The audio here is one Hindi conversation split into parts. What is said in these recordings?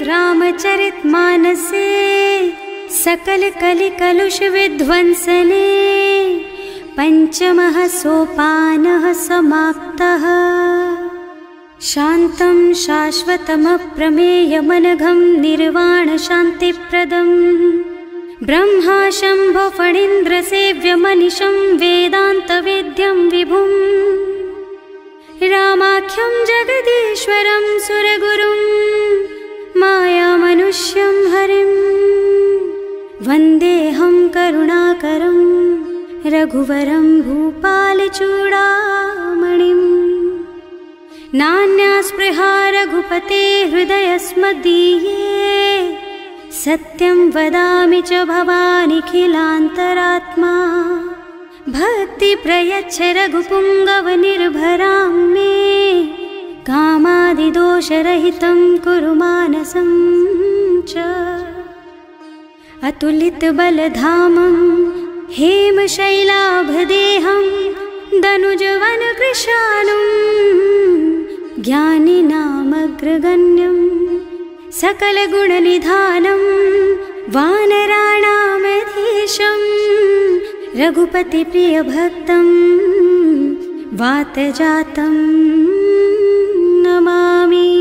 रामचरितमानसे सकल कलि कलुष विध्वंसने पंचमः सोपानः समाप्तः। शान्तं शाश्वतमप्रमेयमनघं निर्वाण शान्तिप्रदम् ब्रह्मा शम्भो फणीन्द्रसेव्यमनिशं वेदान्तवेद्यं विभुम् रामाख्यं जगदीश्वरं सुरगुरुं मायामनुष्यं हरिं वन्देऽहं करुणाकरं रघुवरं भूपालचूडामणिम्। नान्यास्पृहा रघुपते हृदयस्मदीये सत्यं वदामि च भवानिखिलान्तरात्मा। भक्ति प्रयच्छ रघुपुङ्गवनिर्भरां मे कामादिदोषरहितं कुरु मानसं च। अतुलितबलधामं हेमशैलाभदेहं दनुजवनकृशानुं ज्ञानिनामग्रगण्यं सकलगुणनिधानं वानराणामधीशं रघुपतिप्रियभक्तं वातजातं नमामि।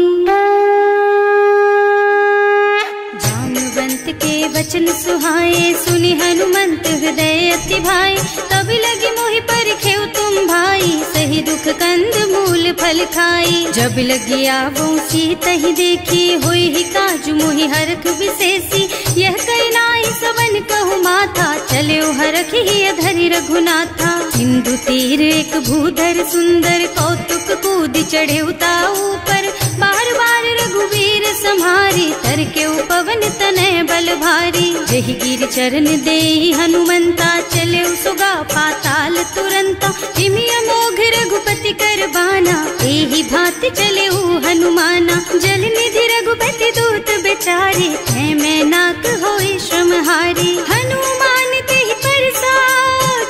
जाम्बवंत के वचन सुहाए सुनि हनुमंत हृदय अति भाए। तब लगी मोहि परखेउ तुम भाई सही दुख कंद मूल फल खाई। जब लगी आवो सीतहि देखी होई ही काजु मोहि हरख विशेषी। यह कई नाई सबन कहु माथा चले हरख ही धरि रघुनाथा। सिंधु तीर एक भूधर सुंदर कौतुक कूद चढ़े उताऊ पर। बार बार रघुवीर सम्हारी तर के पवन तनय बल भारी। जहि गिर चरण देहि हनुमंता चले सुगा पाताल तुरंता। तिमि अमोघ रघुपति कर बाना एहि भांति चले हनुमाना। जल निधि रघुपति दूत बेचारे है मैं नाक होई श्रमहारी। हनुमान तेहि परसा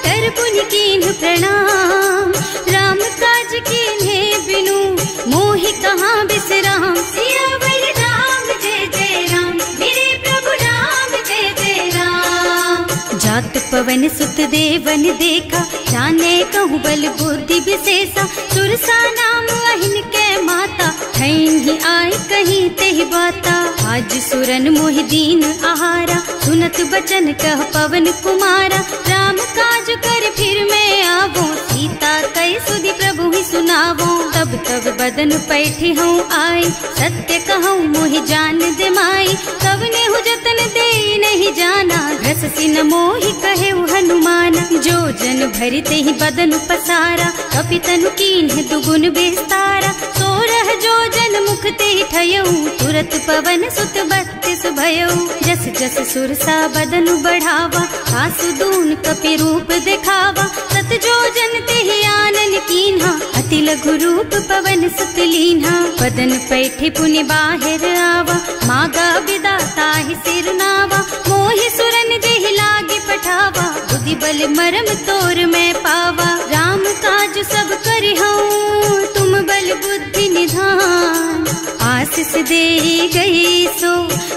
कर पुनि कीन्ह प्रणाम। राम काज कीन्हे बिनु मोहि कहाँ बिसराम। सियावर राम जय जय राम मेरे प्रभु राम जय जय राम। जात पवन सुत देवन देखा जाने कहूँ बल बुद्धि विशेषा। सुरसा नाम अहिन के माता ठैन ही आए कहीं तेहि बाता। आज सुरन मोहि दीन आहारा सुनत बचन कह पवन कुमारा। राम काज कर फिर मैं आवो सीता कई सुधि प्रभु ही सुनावो। तब तब बदन पैठी हूँ आई सत्य कहूँ मोहि जान दे माई। तब ने हु जतन दे नहीं जाना घस सिन मोहि कहे हनुमाना। जो जन भरि तेहि बदन पसारा कपितनु कीन्ह दुगुन विस्तारा। सोरह जो जन मुख तेहि ठयऊ तुरत पवन सुत बत्तीस भयऊ। जस जस सुरसा बदन बढ़ावा आसु दून कपि रूप दिखावा। सत जो जन तेहि आनन कीन्हा अति लघु रूप पवन सुत लीन्हा। बदन पैठि पुनि बाहिर आवा मागा बिदा ताहि सिर नावा। मोहि सुरन जेहि लागे पठावा बुद्धि बल मरम तोर मैं पावा। राम काज सब करिहूँ तुम बल बुद्धि निधान। आशीष दे गई सो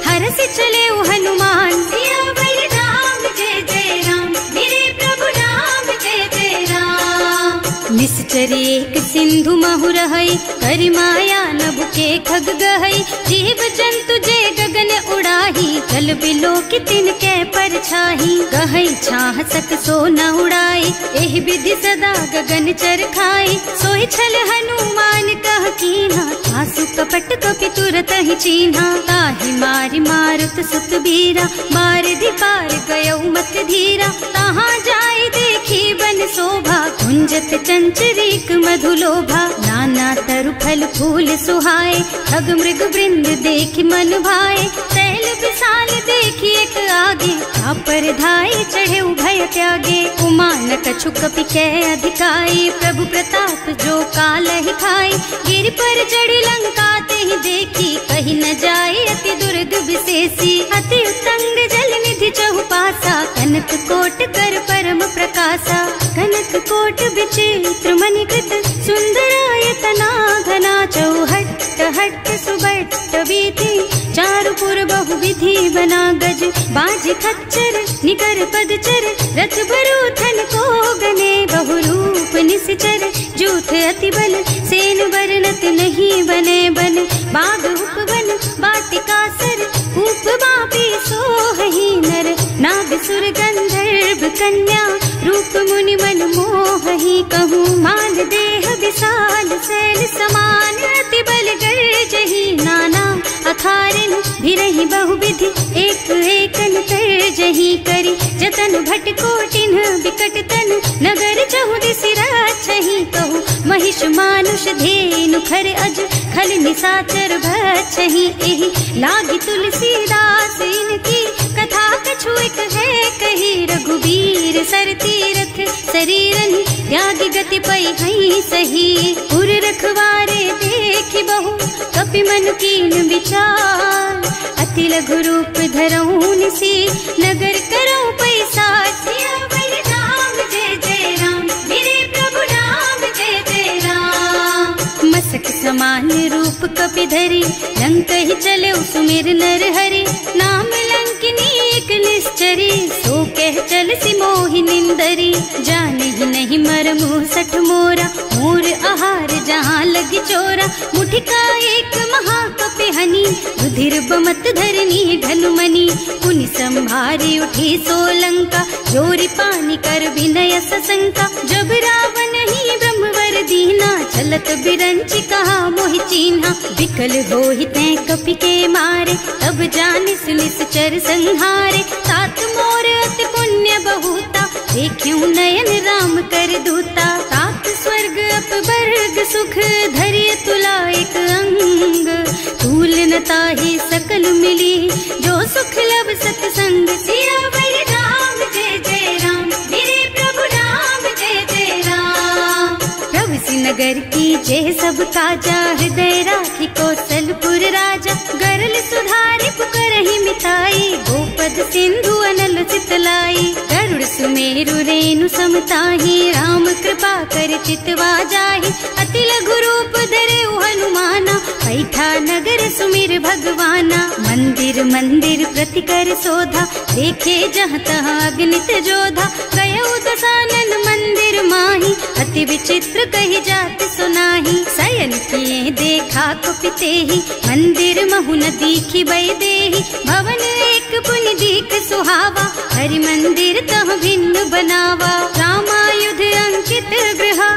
हरस चले हनुमान। सियावर राम जय जय राम मेरे प्रभु राम जय जय राम। निश्चर एक सिंधु महु रहई करि माया नभु के खग गहई। जीव जंतु जे गगन उड़ाही जल बिलो कि तिनके परछाही। गहई छाह सक सो न उड़ाई एहि विधि सदा गगन चर खाई। सोई छल हनुमान कह कीन्हा आसु कपट कपि तुरत ही चीन्हा। ताहि मारि मारुत सुत बीरा मार पार गयौ मत धीरा। तहाँ जाय देखी बन शोभा कुंजत चंचरीक मधुलोभा। नाना तरु फल फूल सुहाए खग मृग वृंद देखि मन भाए। तैल विशाल देखि एक आगे पर धाय चढ़े भय त्यागे। उमा न कछु कपि कै अधिकाई प्रभु प्रताप जो काल ही खाई। गिर पर चढ़ी लंका तेहि देखी कहीं न जाए अति दुर्ग विशेषी। अति उत्तंग जल निधि चहुपासा कनक कोट कर परम प्रकाशा। कनक कोट विचित्र मणिकृत सुंदरायतना घना चौहट्ट हट्ट सुबट्ट बीति। चारुपुर बहुविधि बना गज, बाज खच्चर निकर पदचर, रथ बरूथन को गने बहुरूप निश्चर, जूथ अति बल सेन वर्णत नहीं बने बन, बाग उपवन बाटिका सर, कूप बापी सोहहि नर, नाग सुर गंधर्व कन्या, रूप मुनि मन मोहहि, कहूँ मान देह विशाल शैल समान, अति बल गर्जहि नाना अथारिन, भिरहि बहुविधि एक एकन तरजहि करि, जतन भट कोटिन बिकट तन, नगर चहुदिसि रक्षहि, कहूँ महिष मानुष धेनु खर अज, खल निशाचर भक्षहि, एहि लागी तुलसीदास इनकी, कथा कछु एक है कही, रघुबीर सर तीरथ शरीरन, त्यागी गति पै हई सही, उर रखवारे देखि बहु कपि मन कीन विचार, अति लघु रूप धरऊं निसी, नगर करऊं पैसार, सियावर राम जय जय राम, मेरे प्रभु राम जय जय राम, मसक समान रूप कपि धरि, लंक ही चले सुमिर नर हरि, नाम लंकिनी एक निश्चरी, सो कह चल सी मोहि निंदरी, जाने ही नहीं मरमु सठ मोरा, मोर आहार जहाँ लगी चोरा, मुठिका एक महाकपि हनी, रुधिर बमत धरनी धनुमनी, पुनि संभारी उठी सोलंका, जोरी पानी कर विनय सशंका, जब रावण ही ब्रह्मवर दीना, चलत बिरंची कहा मोहि चीन्हा, विकल होहि तै कपि के मारे, तब जानिस निश्चर संहारे, तात मोर अति पुण्य बहुता, देखियो नयन राम कर दूता, तात स्वर्ग अपवर्ग सुख, धैर्य तुला एक अंग, तूल न ताहि सकल मिली, जो सुख लब सतसंग, सियावर राम जय जय राम, मेरे प्रभु राम जय जय राम, प्रभु नगर की जय सब काजा, हृदय राखी कौशलपुर राजा, गरल सुधारि पुकरहि मिताई, गोपद सिंधु अनल चितलाई, गरुड़ सुमेरु रेणु समताहि, राम कृपा कर चितवा जाहि, अति लघु रूप धरे हनुमाना, पैठा नगर सुमिर भगवाना, मंदिर मंदिर प्रति कर शोधा, देखे जहाँ तहाँ अगणित जोधा, गयो दशानन मंदिर माही, अति विचित्र कही जात सुनाही, शयन किए देखा कुपितेहि, मंदिर महु न दीखी बई देहि, भवन एक पुनि दीख सुहावा, हरि मंदिर तह भिन्न बनावा, रामायुध अंकित गृहा,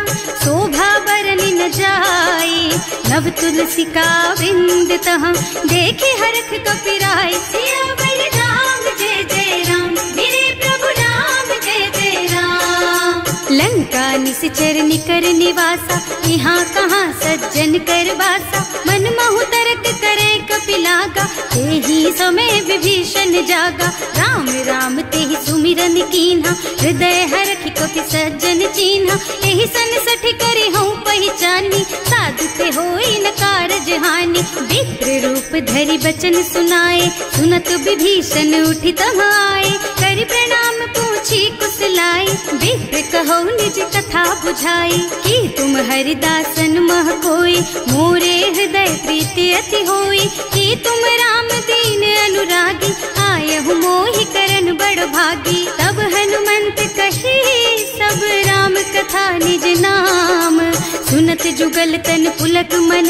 शोभा बरनि न जाई, नव तुलसी का बिंद तह, देखे हरख कपिराई, सियावर राम जय जय राम, मेरे प्रभु राम जय जय राम, लंका निश्चर निकर निवासा, यहाँ कहाँ सज्जन कर बासा, मन महु तरक करे कपिलागा, तेहि समय विभीषण जागा, राम राम तेहि सुमिरन कीन्हा, हृदय हरखि कपि सज्जन चीन्हा, एहि सन सठ करि हूँ पहचानी, साधु ते होई न कारज हानि, विप्र रूप धरि बचन सुनाए, सुनत विभीषण उठि तहाँ आए, करि प्रणाम पूछी कुशलाई, विप्र कहो निज कथा बुझाई, कि तुम हरिदासन मह कोई, मोरे हृदय प्रीति अति होई, कि तुम राम दीन अनुरागी, आयहु मोहि करन बड़ भागी, तब हनुमंत कही सब राम कथा निज नाम, सुनत जुगल तन पुलक मन,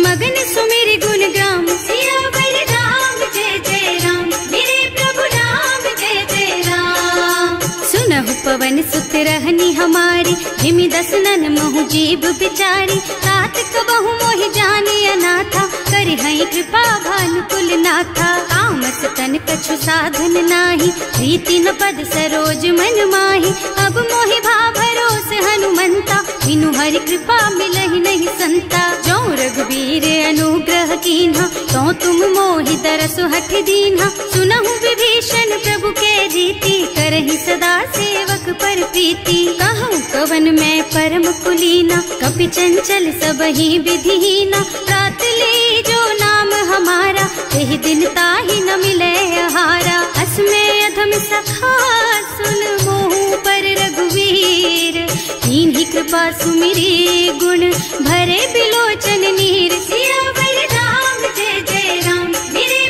मगन सुमिरि गुण ग्राम, सियावर राम जय जय राम, मेरे प्रभु राम जय जय राम, सुनहु पवन सुत रहनी हमारी, हिमि दसनन महु जीव बिचारी, तात कबहु मोहि जानी अनाथा, करि हई कृपा भानुकुल नाथा, तामस तन कछु साधन नाही, प्रीति न पद सरोज मन माही, अब मोहि भा भरोस हनुमंता, बिनु हरि कृपा मिलहि नहीं संता, जो रघुबीर अनुग्रह कीन्हा, तो तुम मोहि दरसु हठ दीन्हा, सुनहु विभीषण प्रभु के रीति, करहि सदा सेवक पर प्रीति, कहूँ कवन मैं परम कुलीना, कपि चंचल सबहि विधिहीना, रात ले जो नाम हमारा, तेहि दिन ताहि न मिले आहारा, असमय अधम सखा सुन मोहु पर रघुवीर, कीन्ही कृपा सुमिरी गुण, भरे बिलोचन नीर, सियावर राम जय जय राम, मेरे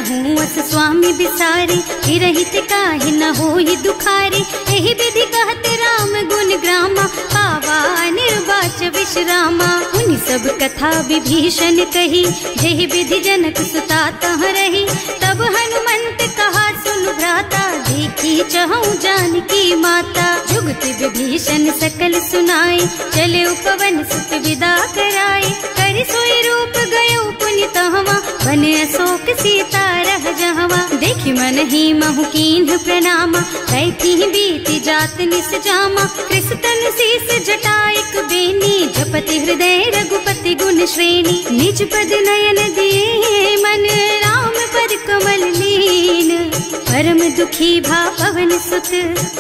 करहूँ अस स्वामी बिसारी, हिरहित काहे न होई दुखारी। एहि विधि कहत राम गुण ग्रामा, पावा निर्वाच विश्रामा। उन सब कथा विभीषण कही, जेहि विधि जनक सुता तह रही। तब हनुमंत कहा सुन भ्राता, देखी चहु जानकी माता। जुगति विभीषण सकल सुनाई, चले उपवन सुत विदा कराई। कर सोई रूप गयो पुनि तहवा, बने अशोक सीता रह जहवा। देखि मन ही महु कीन्ह प्रणामा, कैथी बीती जात निस जामा। कृष्ण शीस जटाइक बेनी, जपति हृदय रघुपति गुण श्रेणी। निज पद नयन दिए मन, राम पद कमल लीन। परम दुखी भा पवन सुत,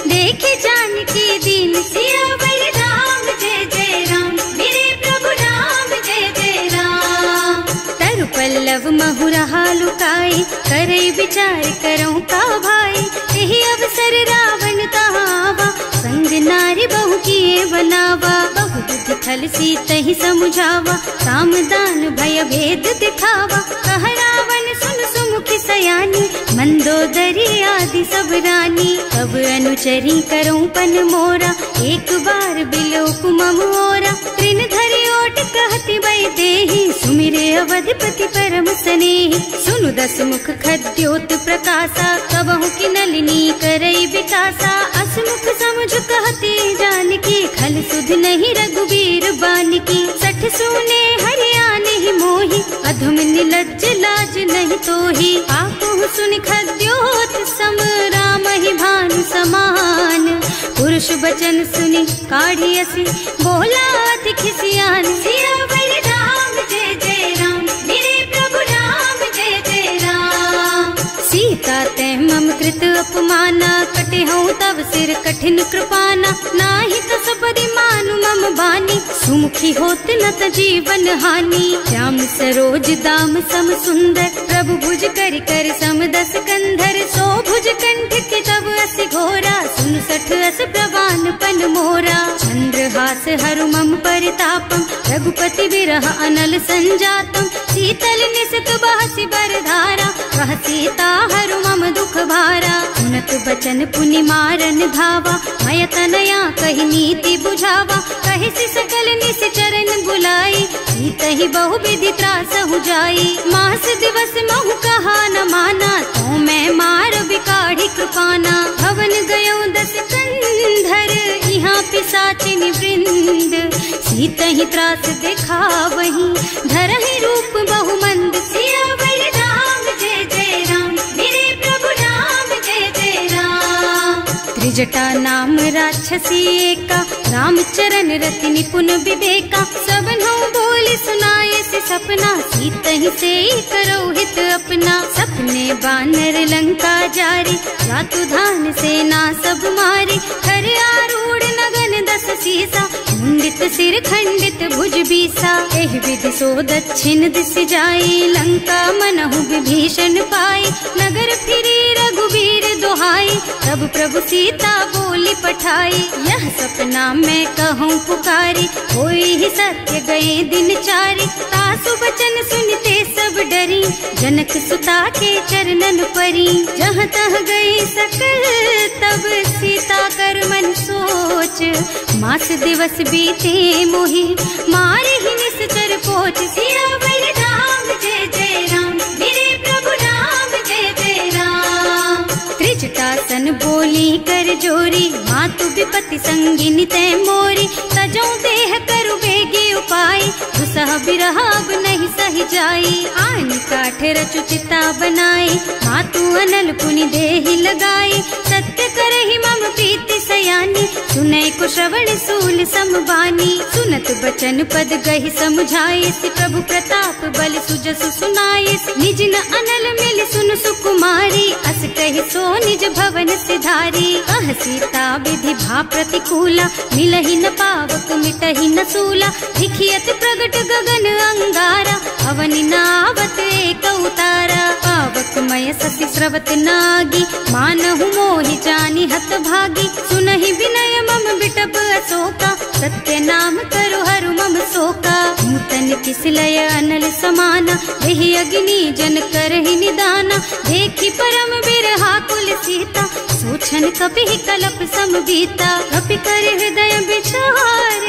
देखे जानकी दीन। सियावर राम जय जय राम, मेरे प्रभु राम जय जय राम। तरु पल्लव महुरहा लुकाई, करे विचार करऊं का भाई। यही अवसर रावण तहावा, संग नारी बहु किए बनावा। बहु बुद्धि खल सीतहि समुझावा, साम दान भय भेद दिखावा। कह रावण सुन सुमुखी सयानी, मंदोदरी आदि सब रानी। तब अनुचरी करऊं पन मोरा, एक बार बिलोक मम ओरा। तृण धरि ओट कहति वै देहि, सुमिरे अवधिपति परम स्नेहि। सुनु दस मुख खद्योत प्रकाशा, कबहु की नलिनी करई विकासा। असमुख समुझ कहती जानकी, खल सुध नहीं रघुबीर बानकी। सठ सुने हरियाणा ही मोहि, अधम निलज्ज लाज नहीं तोहि। आपहु सुनि खद्योत सम, राम ही भानु समान। पुरुष बचन सुनि काढ़ी असी, बोला अति खिसियान। सियावर राम जय जय राम, मेरे प्रभु राम जय जय राम। सीता ते मम कृत अपमाना, कटे हूँ तब सिर कठिन कृपाना। नाही तो सबरी मानु मम बानी, सुमुखी होत न त जीवन हानि। श्याम सरोज दाम सम सुंदर, प्रभु भुज कर कर सम दस कंधर। सो भुज कंठ के तब अस घोरा, सुन सठ अस प्रवान पन मोरा। चंद्रहास हरु मम परितापम, रघुपति विरह अनल संजातम। शीतल निसत बहसि बरधारा, कह सीता हरु मम दुख भारा। सुनत बचन पुनि मारन धावा, मय तनया कहि नीति बुझावा। कहि सकल निस चरण बुलाई, सीतहि बहु विधि त्रासहु जाई। मास दिवस महु कहा न माना, तो मैं मार बिकाढ़ी कृपाना। भवन गयो दस कंधर, यहाँ पिशाचिनी वृंद। सीतहि त्रास दिखावहि, धरहि रूप बहु मंद। सियावर राम जय जय राम, मेरे प्रभु राम जय जय राम। त्रिजटा नाम राक्षसी एका, रामचरण रति निपुण विवेका। सबनों बोली सुनाए से सपना, सीतहि से करो हित अपना। सपने बानर लंका जारी, जातु धान सेना सब मारी। कर आरूढ़ नगन दस सीसा, मुंडित सिर खंडित भुज बीसा। एहि विधि सो दक्षिण दिस जाई, लंका मनहु विभीषण पाई। नगर फिरी रघुबीर दुहाई, तब प्रभु सीता बोली पठाई। यह सपना मैं कहूँ पुकारी, होई ही सत्य गए दिन चारी। तासु बचन सुनते सब डरी, जनक सुता के चरणन परी। जहाँ तह गई सकल तब सीता कर मन सोच। मास दिवस बीते मोहि, मारे ही निश्चर पोच। सियावर राम जय जय राम, मेरे प्रभु राम जय जय राम। त्रिजटासन बोली कर जोरी, मातु विपति संगिनी तै मोरी। तजो देह करु बेगी उपाय, दुसह बिरह अब नहीं सही जाई। आन काठ रचु चिता बनाई, मातु अनल पुनि देहि लगाई। सत्य करहि मम प्रीति सयानी, सुनै को श्रवण सूल समबानी। सुनत बचन पद गहि समुझाइस, प्रभु प्रताप बल सुजसु सुनाइस। निज न अनल मिल सुन सुकुमारी, अस कहि सो निज भवन सिधारी। कह सीता विधि भा प्रतिकूला, मिलहि न पावक मिटहि न सूला। दिखियत प्रगट गगन अंगारा, अवनि नावत एक उतारा। पावक मय ससि स्रवत नागी, मानहु मोहि जानि हत भागी। सुनहि विनय मम बिटप अशोका, सत्य नाम करु हरु मम शोका। नूतन किस लय अनल समाना, वही अग्नि जन करहि निदाना। देखी परम बिरहा कुल सीता, सोचन कपि कलप सम बीता। कपि कर हृदय विचार,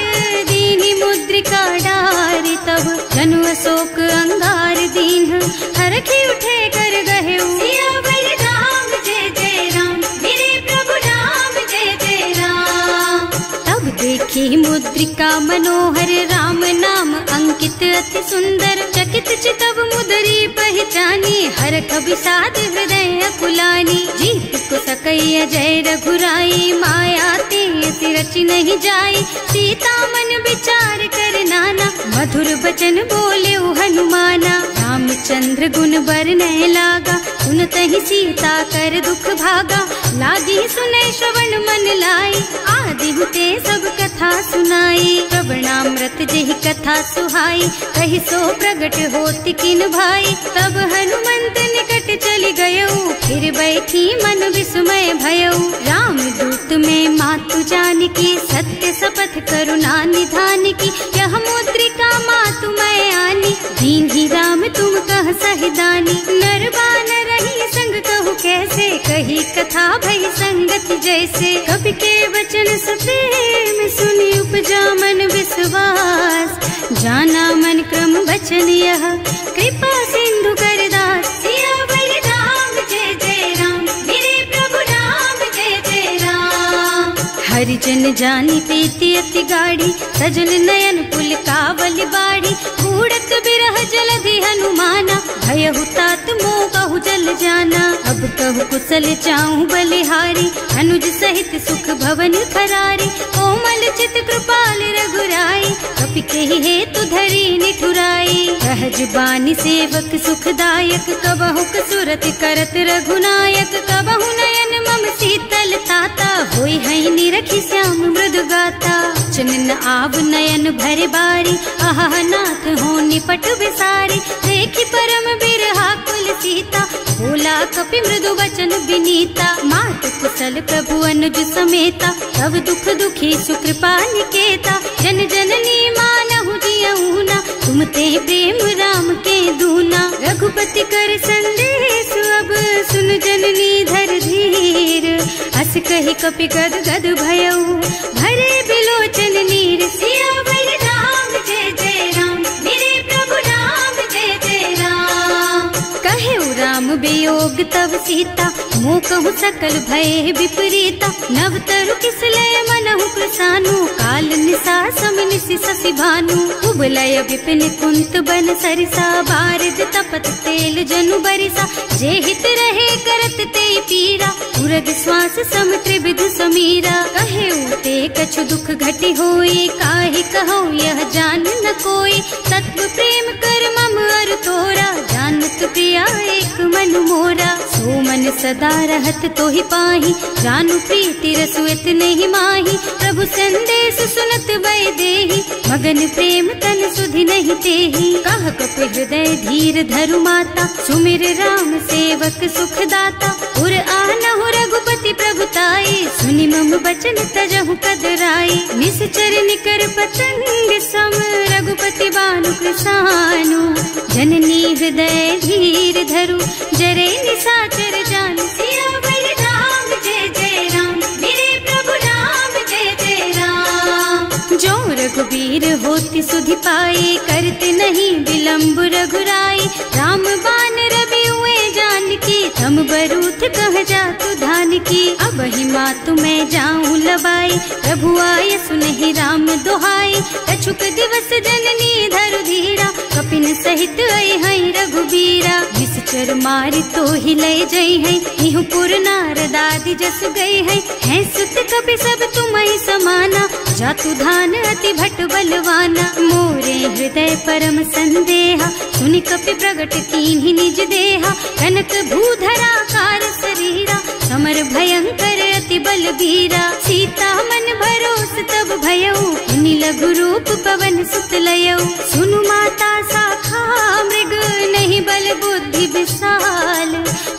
दीनी मुद्रिका डारी, तब जनु अशोक अंगार दीन, हरखी उठे कर गहे सियावर राम जय जय राम, मेरे प्रभु राम जय जय राम। तब देखी मुद्रिका मनोहर, राम नाम अंकित अति सुंदर। चकित चितव मुदरी पहचानी, हरख विषाद हृदय अकुलानी। जीत को सकैया जय रघुराई, माया ते रचि नहीं जाई। सीता मन विचार कर नाना, मधुर बचन बोले हनुमाना। रामचंद्र गुण बरनय लागा, सुनतहि सीता कर दुख भागा। लागी सुनै श्रवण मन लाई, आदि हुते सब कथा सुनाई। प्रवणामृत जेहि कथा सुहाई, कहि सो प्रगट होति किन भाई। तब हनुमंत निकट चली गयऊ, फिर बैठी मन विस्मय भयऊ। राम दूत में मातु जानकी, सत्य शपथ करुणा निधान की। यह मुद्रिका मातु मैं आनी, दीन्ही राम तुम कह सहिदानी। नर बानर रही संग कहु कैसे, कही कथा भई संगति जैसे। कवि के वचन सप्रेम सुनि उपजा मन विश्वास। जाना मन क्रम वचन यह, कृपा सिंधु कर दास। सियावर राम जय जय राम, मेरे प्रभु राम जय जय राम। हरिजन जानी प्रीति अति गाढ़ी, सजल नयन पुल कावल बाड़ी। बूढ़त बिरह जलधि हनुमाना, भयहु तात मोह कहु जल जाना। अब कहु कुशल चाहूं बलिहारी, अनुज सहित सुख भवन खरारी। कोमल चित कृपाल रघुराई, कपि केहि हेतु धरी निठुराई। सहज बानी सेवक सुखदायक, कबहु कसुरत करत रघुनायक। कबहु नयन मम शीतल ताता, होई हई निरखी श्याम मृदु गाता। चनन आव नयन भरे बारी, आहा नाथ हो निपट विसारी। देखी परम बिरहा कुल सीता, बोला कपि मृदु वचन विनीता। मात कुशल प्रभु अनुज समेता, तब दुख दुखी सुकृपा निकेता। जन जननी मानहु जियऊना, तुम ते प्रेम राम के दूना। रघुपति कर संदेश अब सुन जननी धर धीर। हस कहि कपि गद गद भयऊ, भरे बिलोचन नीर। सियावर राम जय जय राम, मेरे प्रभु राम जय जय राम। कहे राम वियोग तब सीता, मोह कहु सकल भय विपरीता। नव तरु किसलय मनहु प्रसानु, काल निसा समिनिसि शशि भानु। उबलय विपिन कुंत बन सरिसा, बारिद तपत तेल जनु बरिसा। जे हित रहे करत ते पीरा, उरग श्वास सम त्रिविध समीरा। कहे उते कछु दुख घटि होई, काहि कहो यह जान न कोई। तत्व प्रेम कर मम अर तोरा, जानत प्रिया एक मन मोरा। सो मन सदा रहत तोहि पाहि, जानु प्रीति रसु इतने माही। प्रभु संदेश सुनत वै देहि, मगन प्रेम तन सुधि नहीं तेहि। कह कपि हृदय धीर धरु माता, सुमिर राम सेवक सुख दाता। उर आनहु रघुपति प्रभुताई, सुनि मम बचन तजहु कदराई। निश्चर निकर पतंग सम, रघुपति बानु कृसानु। जननी हृदय धीर धरु, जरे निशाचर जानु। सियावर राम जय जय राम, मेरे प्रभु राम जय जय राम। जो रघुबीर होति सुधि पाए, करते नहीं विलम्ब रघुराई। राम बान रवि हुए जानकी, थम बरूथ कह जातु धान की। अब ही मातु मैं जाऊं लबाई, प्रभु आय सुनहि राम दुहाई। कछुक दिवस जननी धरु धीरा, कपिन सहित आई हई रघुबीरा। निश्चर मारि तो ही लय जई है, इहु पुर नारद आदि जस गई है। सुत कपि सब तुम्हि समाना, जातु धान अति भट बलवाना। मोरे हृदय परम संदेहा, सुनि कपि प्रगट कीन्हि निज देहा। कनक भूधरा कार शरीरा, समर भयंकर अति बलबीरा। सीता मन भरोस तब भयऊ, मुनि लघु रूप पवन सुत लयऊ। सुनु माता शाखा मृग, नहीं बल बुद्धि विशाल।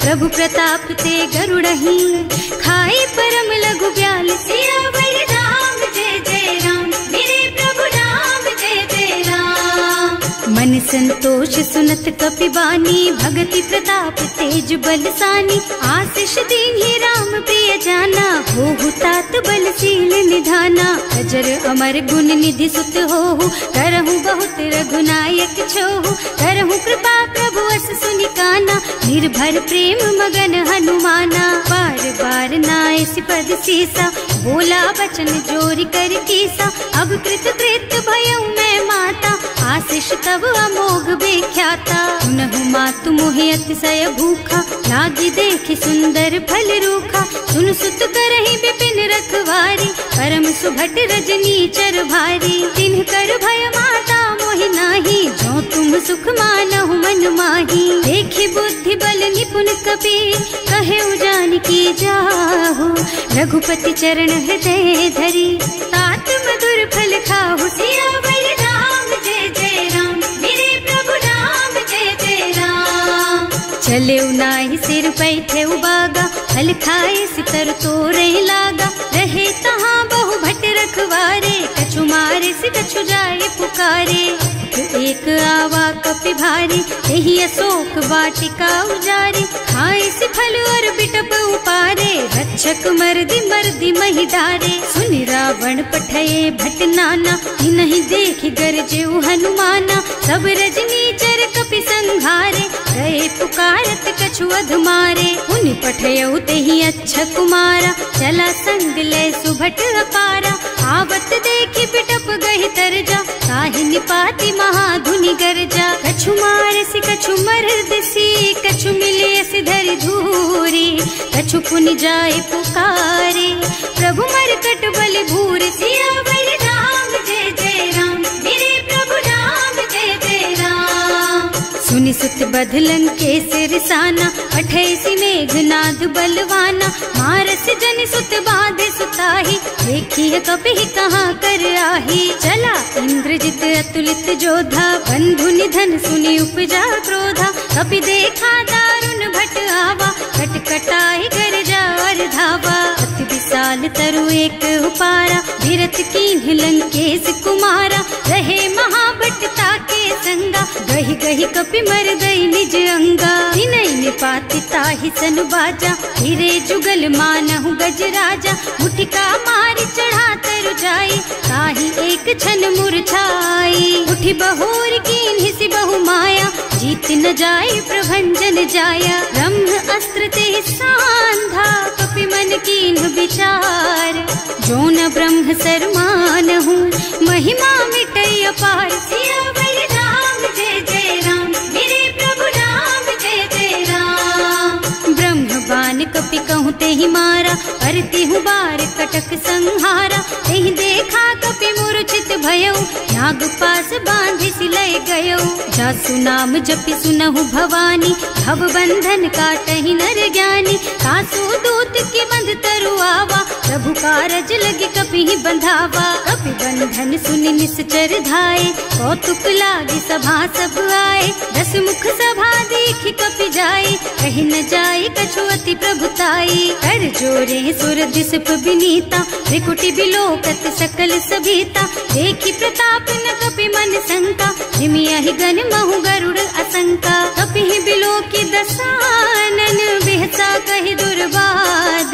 प्रभु प्रताप ते गरुड़हि, खाई परम लघु ब्याल। सियावर राम जय जय राम, मेरे प्रभु राम जय जय राम। मन संतोष घोष सुनत कपिबानी, भगति प्रताप तेज बलसानी। आशीष दीन्हि राम प्रिय जाना, होहु तात बलशील निधाना। अजर अमर गुण निधि सुत होहु, करहु बहुत रघुनायक छोहु। करहु कृपा प्रभु अस सुनि काना, निर्भर प्रेम मगन हनुमाना। बार बार नाइस पद सीसा, बोला बचन जोरि कर कीसा। अब कृत कृत भयउ मैं माता, आशीष तब अमोघ बेख्याता। सुनहु मातु मोहि अतिशय भूखा, लागी देखि सुंदर फल रूखा। सुन सुत करहि विपिन रखवारी, परम सुभट रजनी चर भारी। तिन्ह कर भय माता मोहि नाही, जो तुम सुख मानहु मन माही। देखि बुद्धि बल निपुण कपि, कहे जानकी जाहु। रघुपति चरण हृदय धरी, तात मधुर फल खाहु। सियावर राम जय जय राम, मेरे प्रभु राम जय जय राम। चले नाहि सिर पैठे बागा, फल खाए सितर तोरे लागा। रहे तहाँ बहु भट रखवारे, कछु मारे से कछु जाए पुकारे। एक आवा कपि भारी, यही अशोक वाटिका उजारी। खाए से फल और बिटप उपारे, रक्षक मर्दी मर्दी मही डारे। सुनि रावण पठये भट नाना, नहीं देखि गरजे हनुमाना। सब रजनी चर कपि संघारे, गए पुकारत कछु अधमारे। उनि पठयउ तेहि अच्छा कुमारा, चला संग ले सुभट अपारा। आवत देखि बिटप गहि तरजा, ताहि निपाति महाधुनि गरजा। कछु मारसि कछु मरदसी, कछु मिले सिधरि धूरी। कछु पुनि जाए पुकारे, प्रभु मरकट बल भूरि। सियावर राम जय जय राम, मेरे प्रभु राम जय जय राम। सुनि सुत बधलन के सिरसाना, पठैसि मेघनाद बलवाना। मारस जन सुत बाधे सुताही, देखी है कपि कहाँ कर आही। चला इंद्रजित अतुलित जोधा, बंधु निधन सुनि उपजा क्रोधा। कपि देखा दारुण भट आवा, कटकटाई गरजा और धावा। अति विशाल तरु एक उपारा, धीरथ कीन्ह लंकेश कुमारा। रहे महाभट ताके संगा, गहि गहि कपि मर गई निज अंगा। तिनहि निपाति ताहि सन बाजा, हिरे जुगल मानहु गजराजा। मुठिका मारि चढ़ा तरु जाई, ताहि एक छन मुरझाई। उठि बहोर कीन्हि सि बहु माया, जीत न जाई प्रभंजन जाया। ब्रह्म अस्त्र ते सांधा, कपि मन कीन्ह विचार। जो न ब्रह्म सर मानहु, महिमा मिटै अपार। सियावर राम जय जय राम, मेरे प्रभु राम जय जय राम। ब्रह्म बान कपि कहूँ तेहि मारा, परति हूँ बार कटक संहारा। तेहि देखा कपि मूर्छित भयउ, नाग पास बांधि सिलय गयउ। जासु नाम जपि सुनहु भवानी, भव बंधन काटहि नर ज्ञानी। सासु दूत के बंध तरु आवा, प्रभु कारज लगे कपि बंधावा। कपि बंधन सुनि निश्चर धाये, कौतुक लागी सभा सब आए। दस मुख सभा देखि कपि जाए, कहि न जाए कछु अति प्रभुताई। कर जोरे सुर दिसप बिनीता, त्रिकुटी बिलोकत सकल सभीता। देखि प्रताप न कपि मन शंका, हिमियहि गन महु गरुड़ असंका। कपि बिलोकी दसानन, बिहसा कहि दुर्बाद।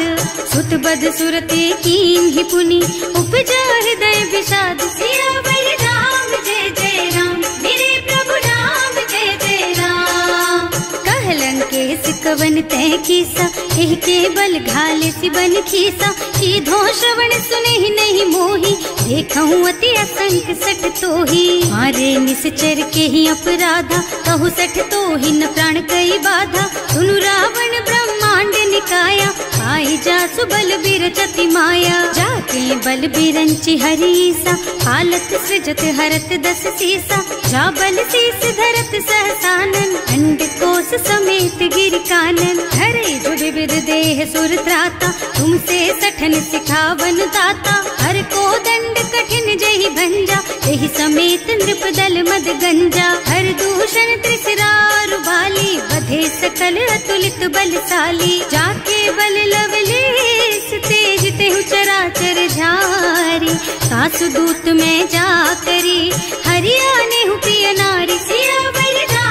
सुत बध सुरते कीन्हि पुनि, उपजा हृदय विषाद। सियावर राम जय जय राम, मेरे प्रभु राम जय जय राम। कहलन के सिकवन तय कीसा, एहि के बल घाले सि बन खीसा। सीधो श्रवण सुने ही नहीं मोही, देखहु अति असंख सठ तोही। मारे निश्चर के ही अपराधा, कहु सठ तोही न प्राण कई बाधा। सुनु रावण ब्रह्मांड निकाया, आई जासु बल बिरचति माया। जाके बल बिरंचि हरीसा, हालत सृजत हरत दस सीसा। जा बल शीस धरत सहसानन, अंड कोस समेत गिर कानन। हरे जो विविध देह सुर त्राता, तुमसे सठन सिखावन दाता। हर को दंड कठिन जहि भंजा, एहि समेत नृप दल मद गंजा। हर दूषण त्रिसरारु बाली, बधे सकल अतुलित बलशाली। जाके बल लवलेस तेज तेहु चराचर झारी। सासु दूत में जा करी, हरियाणे हु प्रिय नारी। सियावर राम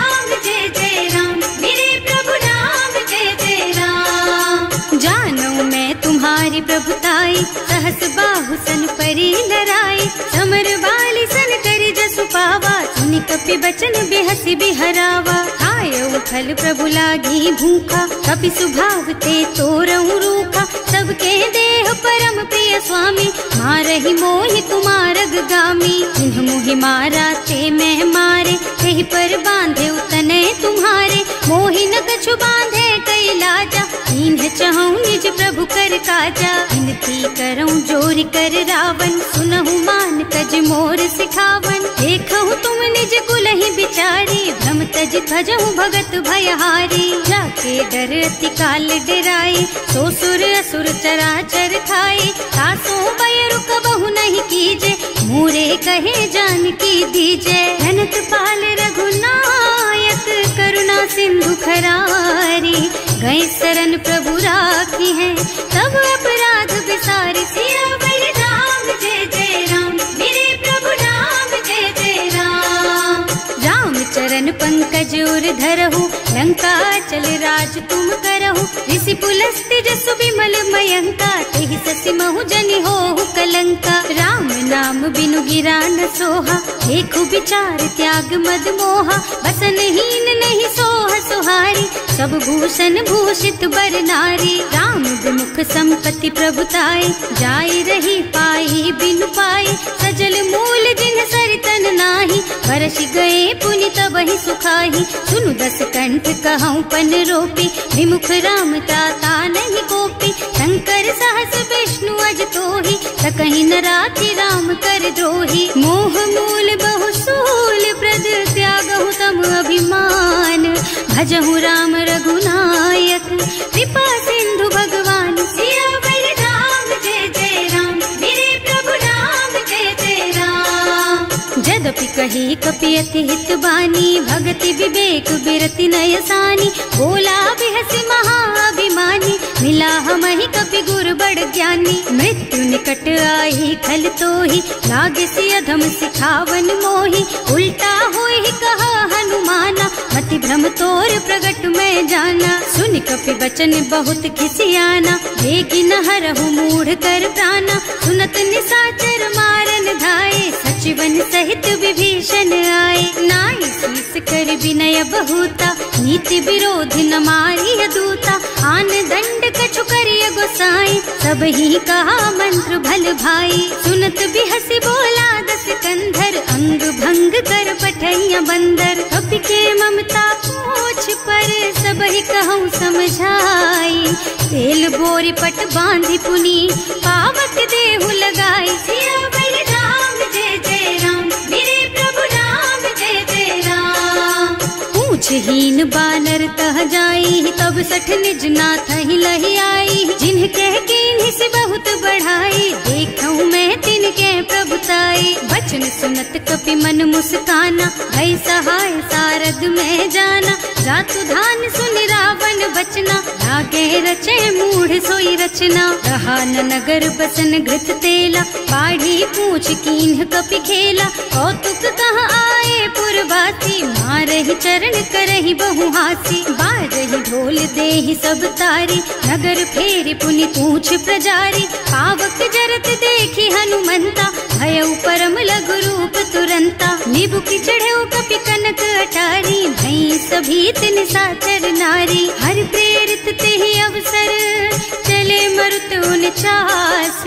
आई, सहस बाहु सन परी लराई, समर बाली सन करी जसु पावा, सुनि कपि बचन बेहसी बिहरावा। खायऊ फल प्रभु लागी भूखा, कपि सुभाव ते तोरऊ रूखा, सबके देह परम प्रिय स्वामी, मारहि मोहि तुमारग गामी। जिन्ह मोहि मारा ते मैं मारे, तेहि पर बांधे उतने तुम्हारे, मोहि न कछु बांधे कई लाजा, इन्ह चहूँ निज प्रभु कर काजा। विनती करऊँ जोरि कर रावण, सुनहु मान तज मोर सिखावन, देखहु तुम निज कुलहि बिचारी, भ्रम तज भजहु भगत भयहारी। जाके डर अति काल डराई, सो सुर असुर चराचर खाए, तासो बयरु कबहु नहीं कीजे, मोरे कहे जानकी दीजे। धनत पाल रघुनायक, करुणा सिंधु खरारी, गए शरण प्रभु राखी है, तब अपराध विसारी। सियावर राम जय जय राम, मेरे प्रभु राम जय जय राम। राम चरण पंकज उर धरहु, लंका चल राज तुम करहु, ऋषि पुलस्त्य जसु विमल मयंका, तेहि ससि महु जनि होहु कलंका। राम नाम बिनु गिरा न सोहा, देखु विचार त्याग मद मोहा, बसनहीन नहीं सोह सुहारी, सब भूषण भूषित बर नारी। राम विमुख संपत्ति प्रभुताई, जाई रही पाई बिनु पाई, सजल मूल जिन सरितन नाही, बरसि गए पुनि तबहि सुखाही। सुनु दस कंठ कहऊँ पन रोपी, विमुख राम ताता नहीं कोपी, शंकर सहस विष्णु अज तोहि, सकहि न राखि राम कर द्रोही। मोह मूल बहु सूल प्रद, त्यागहु तम अभिमान, भजहु राम रघुनायक, कृपा सिंधु भगवान। सियावर राम जय जय राम, मेरे प्रभु राम जय जय राम। जदपि कही कपि अति हित बानी, भगति विवेक बिरति नय सानी, बोला बिहसि महाअभिमानी, मिला हमहि कपि गुर बड़ ज्ञानी। मृत्यु निकट आई खल तोहि, लागे सि अधम सिखावन मोहि, उल्टा होहि कहा हनुमाना, मति भ्रम तोर प्रगट मैं जाना। सुनि कपि बचन बहुत खिसियाना, देखि न हरहु मूढ़ कर प्राणा, सुनत निशाचर मारन धाये, सचिवन सहित विभीषण आए। नाई शीस कर विनय बहुता, नीति विरोधी न मारिय दूता, आन दंड कछु करिय गोसाई, सब ही कहा मंत्र भल भाई। सुनत बिहसि बोला दस कंधर, अंग भंग कर पठैया बंदर, कपि के ममता पूछ पर, सब ही कहूँ समझाई। तेल बोरी पट बांधि पुनी, पावक देहु लगाई। सियावर राम जय जय राम, मेरे प्रभु राम जय जय राम। पूछहीन बानर तह जाई, तब सठ निज नाथ ही लही आई, जिन्ह कह कीन्हि से बहुत बढ़ाई, देखऊँ मैं तिनके प्रभुताई। बचन सुनत कपि मन मुस्काना, भई सहाय सारद में जाना, जातु धान सुनि रावण बचना, लागे रचे मूढ़ सोई रचना। रहा न नगर बसन घृत तेला, बाढ़ी पूछ कीन्ह कपि खेला, कौतुक कहाँ आए पुरवासी, मारहि चरण करहि बहु हासी। बारहि ढोल देहि सब तारी, नगर फेरि पुनि पूछ प्रजारी, पावक जरत देखि हनुमंता, भयउ परम लघु रूप तुरंता। निबुकि चढ़ऊ कपि कनक अटारी, भई सभीत निशाचर नारी। हर प्रेरित तेहि अवसर, चले मरुत उनचास,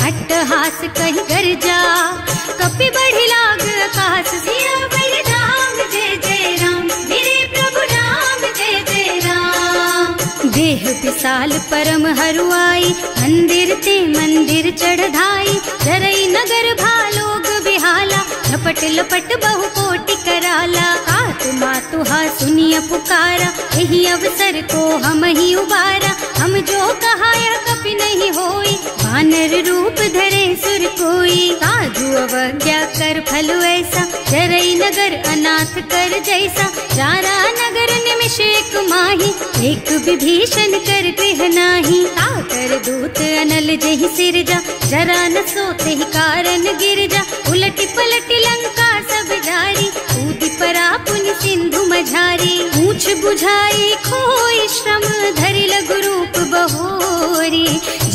अट्टहास कहि गर्जा, कपि बढ़ि लाग आकाश। सियावर राम जय जय राम, मेरे प्रभु राम जय जय राम। देह विशाल परम हरुआई, मंदिर ते मंदिर चढ़ाई, जरई नगर भालोग बिहाला, लपट लपट बहु कोटि कराला। आत्मा तुहा सुनिय पुकारा, यही अवसर को हम ही उबारा, हम जो कहा यह कपि नहीं होई, वानर रूप धरे सुर कोई। साधु अवज्ञा कर फल ऐसा, जरई नगर अनाथ कर जैसा, जारा नगर निमिष एक माही, एक विभीषण कर गृह नाही। ताकर दूत अनल जहि सिरजा, जरा न सोते ही कारण गिरजा, उलटि पलटि लंका सब जारी, कूदि परा पुनि सिंधु मझारी। पूछ बुझाई खोई श्रम, धरि लघु रूप बहोरी,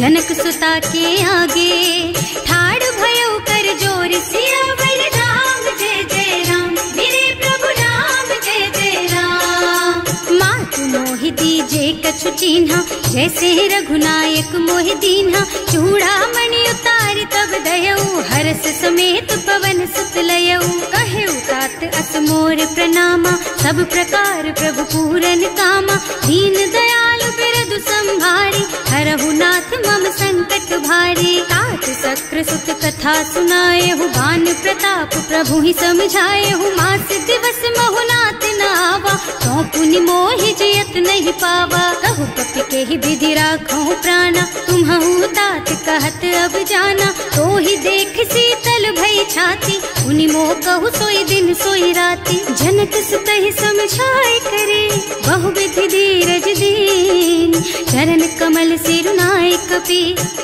जनक सुता के आगे ठाड़ भयो कर जोर सियावर राम जय जय राम मेरे प्रभु राम जय जय राम। मात मोहि दीजे कछु चिन्हा जैसे रघुनायक मोहि दीन्हा चूड़ा मणि उतार तब दयऊ हरस समेत पवन सुत लयऊ कहे तात अस मोर प्रणामा सब प्रकार प्रभु पूरन कामा दीन दयालु बिरदु संभारी हरहु नाथ मम संकट भारी। तात सक्र सुत कथा सुनाए हूँ बान प्रताप प्रभु ही समझाए हूँ मास दिवस महु नाथ न आवा तो पुनि मोहि जियत नहीं पावा कहु कपि के ही विधि राखो प्राणा तुम्हु तात कहत अब जाना तो ही देख शीतल भई छाती उनि मोह कहु सोई दिन सोई राती जनक सुतहि समझाए करे बहु विधि धीरज दीन चरण कमल सिरुनाए कपि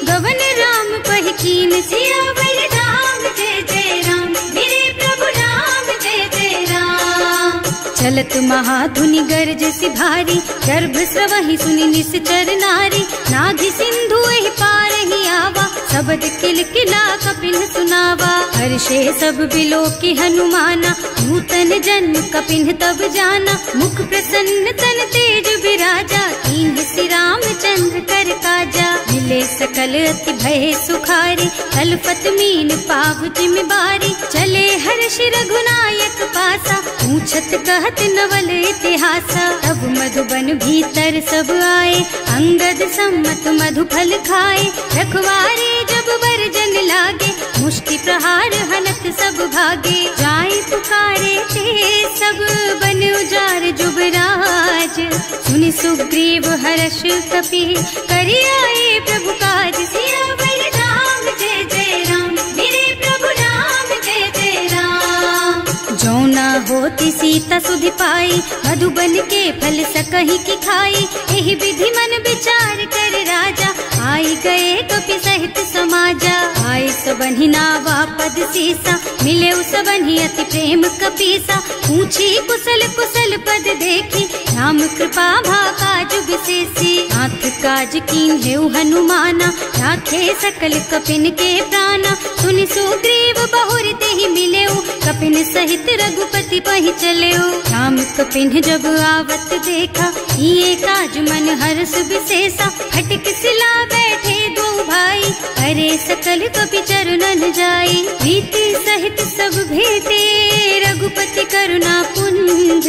गवन राम पहि कीन सियावर राम जय जय राम मेरे प्रभु राम जय जय राम। चलत महाधुनि गरज सि भारी गर्भ स्रवहि सुनि निश्चर नारी नाभि सिंधु एहि पार ही आवा शब्द किलकिला कपिन सुनावा हर्षे सब बिलो की हनुमाना नूतन जन्म कपिन तब जाना मुख प्रसन्न तन तेज विराजा कीन श्री रामचंद्र कर काजा मिले सकल अति भय सुखारी कलपत मीन पाव जिम्मेवारी चले हर्ष रघुनायक पासा पूछत कहत नवल इतिहासा तब मधुबन भीतर सब आए अंगद सम्मत मधु फल खाए रखवारे जब वर्जन लागे मुष्टि प्रहार हनत सब भागे जाय पुकारे ते सब बन उजार जुबराज सुनि सुग्रीव हर्ष कपि करि आए प्रभु काज सियावर राम जय जय राम मेरे प्रभु राम जय जय राम। जो ना होती सीता सुधि पाई मधुबन के फल सकहि की खाई एहि विधि मन विचार कर राजा आई गए कपि सहित समाजा आए सबन्हि नावा पद सीसा मिले सबन्हि अति प्रेम कपीसा पूछी कुशल कुशल पद देखी राम कृपा भाकाज विशेषी नाथ काज कीन हेउ हनुमाना राखे सकल कपिन के प्राणा सुनि सुग्रीव बहुर तेहि मिलेउ कपिन सहित रघुपति पहि चलेउ राम कपिन जब आवत देखा ये काज मन हर्ष विशेषा फटक सिला बैठे दो भाई अरे सकल कपि चरणन जाई प्रीति सहित सब भेटे रघुपति करुणा पुंज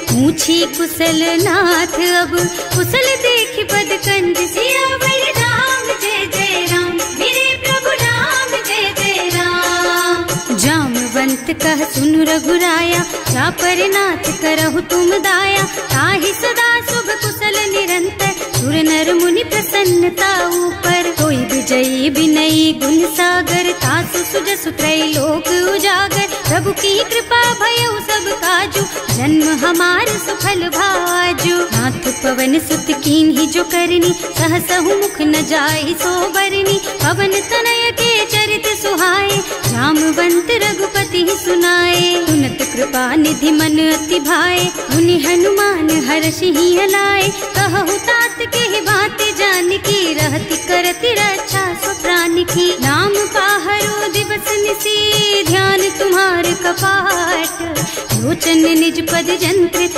पूछी कुशल नाथ अब कुशल देखि पद कंज सियावर राम जय जय राम मेरे प्रभु राम जय जय राम। जामवंत कह सुन रघुराया जा पर नाथ करहु तुम दाया ताहि सदा शुभ कुशल निरंतर सुर नर मुनि प्रसन्नता ऊपर कोई विजयी विनयी गुण सागर तासु सुजसु त्रैलोक उजागर प्रभु की कृपा भयउ सब काजू जन्म हमार सुफल भाजू नाथ पवन सुत कीन ही जो करनी सहसहु मुख न जाय सो बरनी पवन तनय के चरित सुहाए जामवंत रघुपति सुनाए सुनत कृपा निधि मन अति भाए मुनि हनुमान हर्षि ही हलाए कहु तात के बात जान की रहती करती रक्षा सो प्राण की नाम पाहरो दिवस निसी ध्यान तुम्हार कपाट लोचन निज पद जंत्रित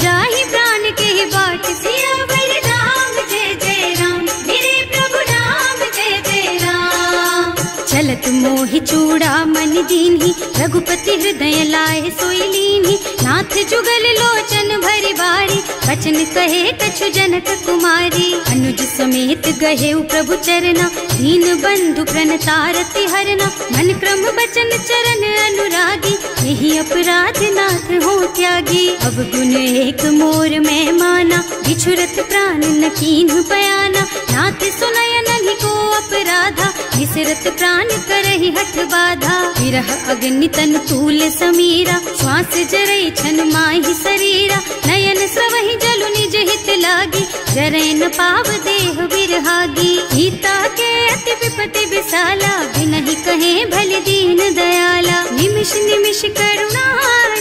जाहि प्राण के बाट सियावर राम जय जय राम मेरे प्रभु राम जय जय राम। चलत मोहि चूड़ा मन दीन्ही रघुपति हृदय लाए सोई लीन्ही नाथ जुगल लोचन भरी बारी बचन कहे कछु जनक कुमारी अनुज समेत गहे प्रभु चरना दीन बंधु प्रणतारति हरना मन क्रम बचन चरण अनुरागी यही अपराध नाथ हो त्यागी अब गुण एक मोर में माना बिछुरत प्राण न कीन्ह बयाना नाथ सुनय नहीं को अपराधा विसरत प्राण करहि हठ बाधा विरह अग्नि तन तूल समीरा श्वास जरई छन माहि शरीरा नयन स्रवहि जलु निज हित लागी जरै न पाव देह बिरहागी सीता के अति विपति विशाला बिनहि कहे भल दीन दयाला निमिष निमिष करुणा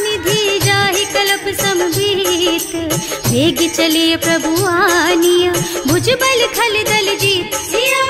निधि जाहि कलप समभीत वेग चलिए प्रभु आनिया भुज बल खल दल जीत सिया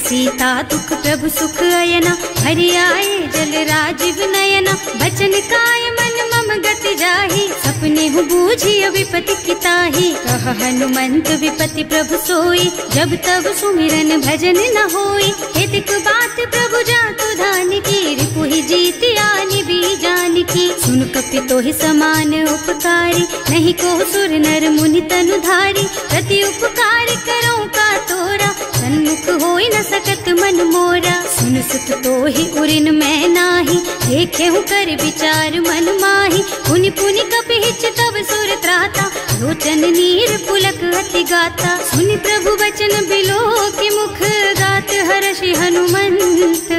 सीता दुख प्रभु सुख अयना, हरि आए जल राजीव नयना। बचन काय मन मम गति जाहि, सपने हूँ बूझी विपति किताही। कह हनुमंत विपति प्रभु सोई, जब तब सुमिरन भजन न होई। हितक बात प्रभु जातु धान की, रिपुहि जीति आनि बीजान की। सुन कपि तोहि समान उपकारी, नहीं को सुर नर मुनि तनु धारी। प्रति उपकार करो का तोरा, सन्मुख होई न सकत मन मोरा। सुन सुत तोहि उरिन मैं नाही, देखे हूँ कर विचार मन माही। पुनि पुनि कपि हिच तब सुर त्राता, लोचन नीर पुलक अति गाता। सुनि प्रभु बचन बिलो की मुख, गात हर्षि हनुमंत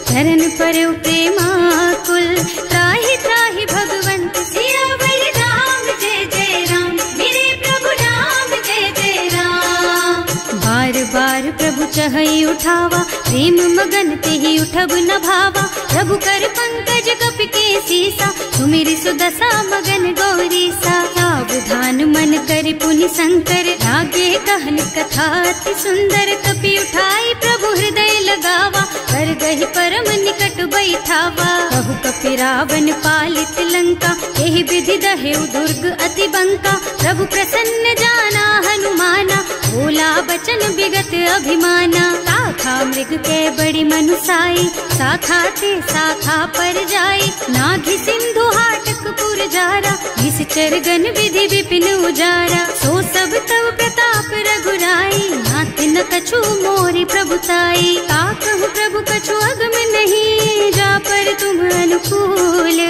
चरण पर प्रेमाकुल। त्राहि त्राहि भगवंत सियावर राम, जय जय राम मेरे प्रभु राम, जय जय राम। बार बार प्रभु चहई उठावा, प्रेम मगन तेहि उठब न भावा। प्रभु कर पंकज कपि के सीसा, सुमिरि सुदशा मगन गौरीसा। सावधान मन करि पुनि शंकर, लागे कहन कथा अति सुंदर। कपि उठाई प्रभु हृदय लगावा, कर गहि परम निकट बैठावा। कहु कपि रावण पालित लंका, एहि विधि दहेउ दुर्ग अति बंका। प्रभु प्रसन्न जाना हनुमाना, बोला बचन विगत अभिमाना। शाखा मृग के बड़ी मनुसाई, शाखा ते शाखा पर जाई। नाघि सिंधु हाटक पुर जारा, निश्चर गन विधि विपिन उजारा। सो सब तव प्रताप रघुराई, नाथ न कछु मोरि प्रभुताई। ताकहु प्रभु कछु अगम नहीं, जा पर तुम अनुकूल।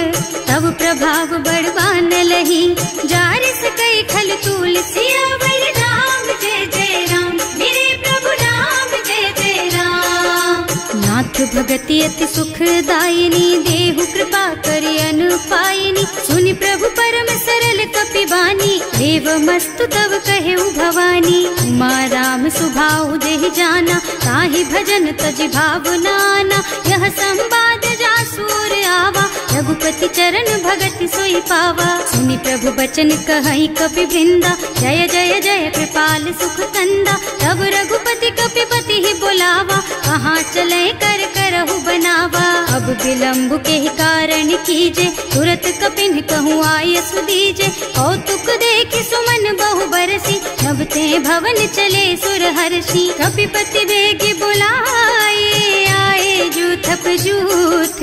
तब प्रभाव बड़वान लही, जार सकई खल तूल। सियावर राम, जय जय राम मेरे प्रभु राम, जय जय राम। नाथ भगति अति सुखदायिनी, देहु कृपा करि अनुपायिनी। सुनि प्रभु परम सरल कपि बानी, देवमस्तु तव कहेउ भवानी। उमा राम सुभाउ जेहि जाना, ताहि भजन तजि भावनाना। यह संवाद जासुर आवा, रघुपति चरण भगति सोई पावा। सुनि प्रभु बचन कहई कपि वृंदा, जय जय जय कृपाल सुख कंदा। तब रघुपति कपिपति ही बोलावा, कहाँ चले कर करहु बनावा। अब विलम्ब के कारण कीजे, तुरत कपिन कहूँ आय सुदीजे। कौतुक देखि सुमन बहु बरसी, नभ ते भवन चले सुर हर्षि। कपिपति बेगी बुलाए, आए जूथप जूथ।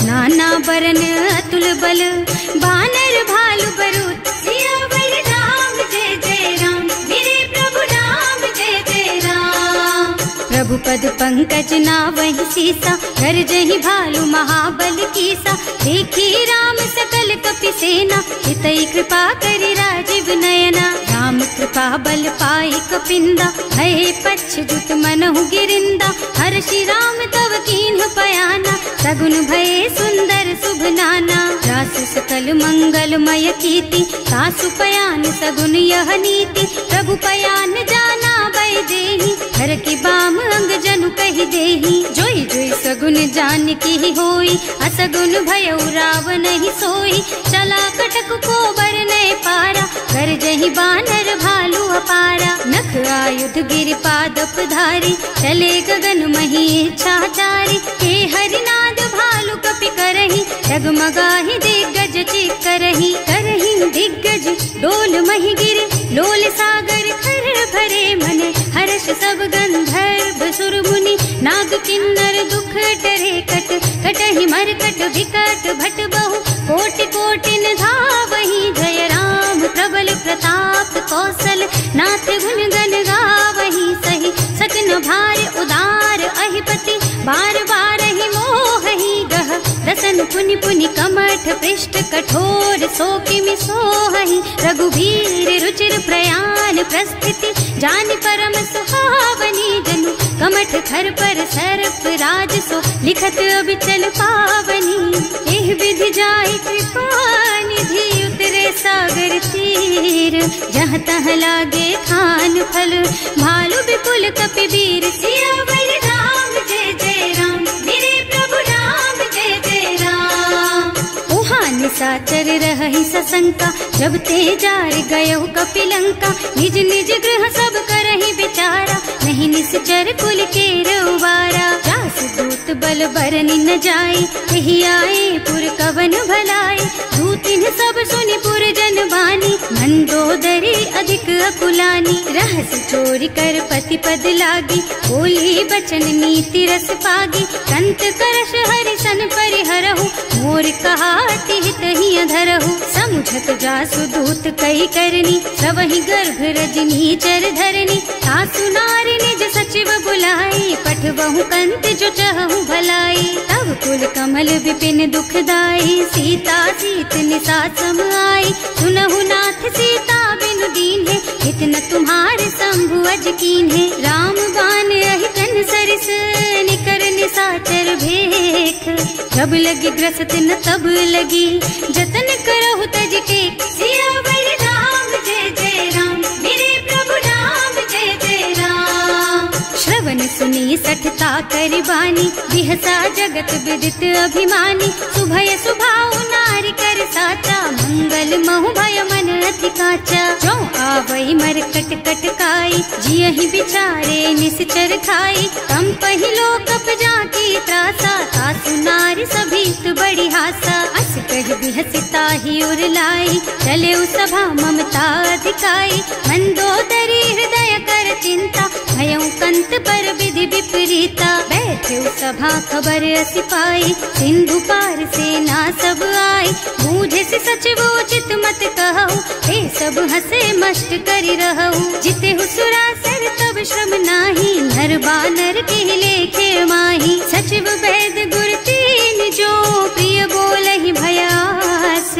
नाना बरन अतुल बल, बानर भालु बरूथ। सियावर राम, जय जय राम मेरे प्रभु राम, जय जय राम। प्रभु पद पंकज नावहि सीसा, कर जहि भालु महाबल कीसा। देखी राम सकल कपि सेना, हितई कृपा करि राजीव नयना। राम कृपा बल पाई कपिंदा, भय पच्छ्युत मनहु गिरिंदा। हर्षि राम तव कीन्ह पयाना, सगुन भय सुंदर शुभ नाना। जासु सकल मंगलमय कीर्ति, सासु पयान सगुन यह नीति। प्रभु पयान जाना वैदेही, हर की बाम अंग जनु कहि देही। जोई जोई सगुन जान की होई, असगुन भयउ रावण ही सोई। चला कटक को बरनय पारा, कर जहि बानर भालु अपारा। नख आयुध गिर पादप धारी, चले गगन मही इच्छाचारी। हे हरिनाद भालु कपि करही, डगमगाहि दिग्गज चित करही। करही दिग्गज डोल मही गिर, लोल सागर खर भरे मन। हर्ष सब गंधर्व सुर मुनि, नाग किन्नर दुख डरे कट। कटहि मरकट विकट भट बहु, कोटि कोटिन धावहि। जय राम प्रबल प्रताप कौशल, नाथ गुण गण गावहि। सही सकन भार उदार अहिपति, बार बार ही मोहि गह। रसन पुनि पुनि कमठ पृष्ठ, कठोर सोकिमि सोहहि। रघुवीर रुचिर प्रयाण प्रस्थिति, जानि परम सुहावनी। जनु कमठ खर पर सर्प राज सो, लिखत अबिचल पावनी। एह विधि जाहि कृपा निधि, उतरे सागर तीर। जहाँ तहाँ लागे खान फल, भालु विपुल कपि वीर। सियावर राम, जय जय राम मेरे प्रभु राम, जय जय राम। उहाँ निशाचर रहहि सशंका, जब ते जार गयो कपिलंका। निज निज गृह सब करहि विचारा, नहीं निश्चर कुल के रउबारा। जासु दूत बल बरनि न जाए, यही आए पुर कवन भलाए। दूतिन सब सुनि पुर जन बानी, मंदोदरी अधिक अकुलानी। रहस्य चोरी कर पति पद लागी, बोली बचन नीति रस पागी। कंत करश हरि सन परिहरहु, मोर कहाति हित ही अधरहु। समुझत जासु दूत कही करनी, सबहि गर्भ रजनी चर धरनी। सासु नारी निज सचिव बुलाई, पठबहु कंत जो चहु भलाई। तब कुल कमल विपिन दुखदाई, सीता सीत निसा सम आई। सुनहु नाथ सीता बिनु दीन है, इतना तुम्हारे शंभु अज कीन है। राम बान अहितन सरिस, निकर निसाचर भेख। जब लगी ग्रसत न तब लगी, जतन करहु तज टेक। सियावर राम जय जय राम, मेरे प्रभु राम जय जय राम। श्रवण सुनी सठता कर बानी, बिहसा जगत विदित अभिमानी। सुभय सुभाव नारी कर साचा, मंगल महु भय मन अति काचा। जो आवई मर कट कट काई, जियहि बिचारे निश्चर खाई। कम पहिलो कप जाकी त्रासा, सासु नारी सभीत बड़ी हासा। अस कह बिहसिता ही उर लाई, चले सभा ममता अधिकाई। मंदोदरी हृदय कर चिंता, भयउ कंत पर विधि विपरीता। बैठे सभा खबर असी पाई, सिंधु पार सेना सब आई। बूझे से सचिव उचित मत कहु, हे सब हसे मस्त करि रहु। जिते हुसुरासर तब श्रम नाही, नर बानर के लेखे माही। सचिव वैद गुर तीन जो, प्रिय बोलहि भयास।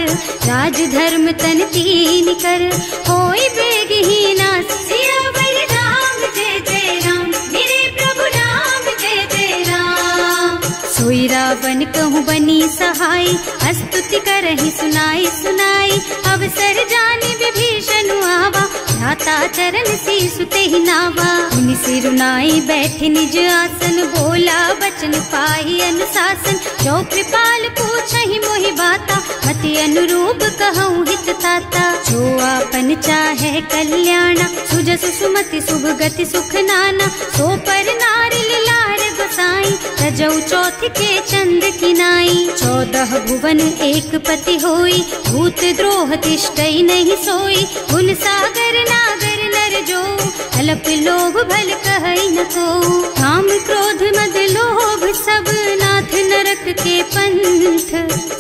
राज धर्म तन तीन कर, होई बेगहि नास। सियावर राम जय जय राम, मेरे प्रभु राम जय जय राम। सोई रावण कहूँ बनी सहाय, स्तुति करहि सुनाई सुनाई। अवसर जानि विभीषण आवा, भ्राता चरण शीसु तेहि नावा। मुनि सिरुनाई बैठे निज आसन, बोला बचन पाहि अनुशासन। जो कृपाल पूछहि मोहि बाता, मति अनुरूप कहूँ हित ताता। जो आपन चाहे कल्याणा, सुजस सुमति शुभ गति सुख नाना। सो पर नारी लार गोसाई, रजौ चौथ के चंद किनाई। 14 भुवन एक पति होई, भूत द्रोह तिष्ठई नहीं सोई। गुण सागर नागर नर जो, अल्प लोभ भल कहई न को। काम क्रोध मद लोभ सब, नाथ नरक के पंथ।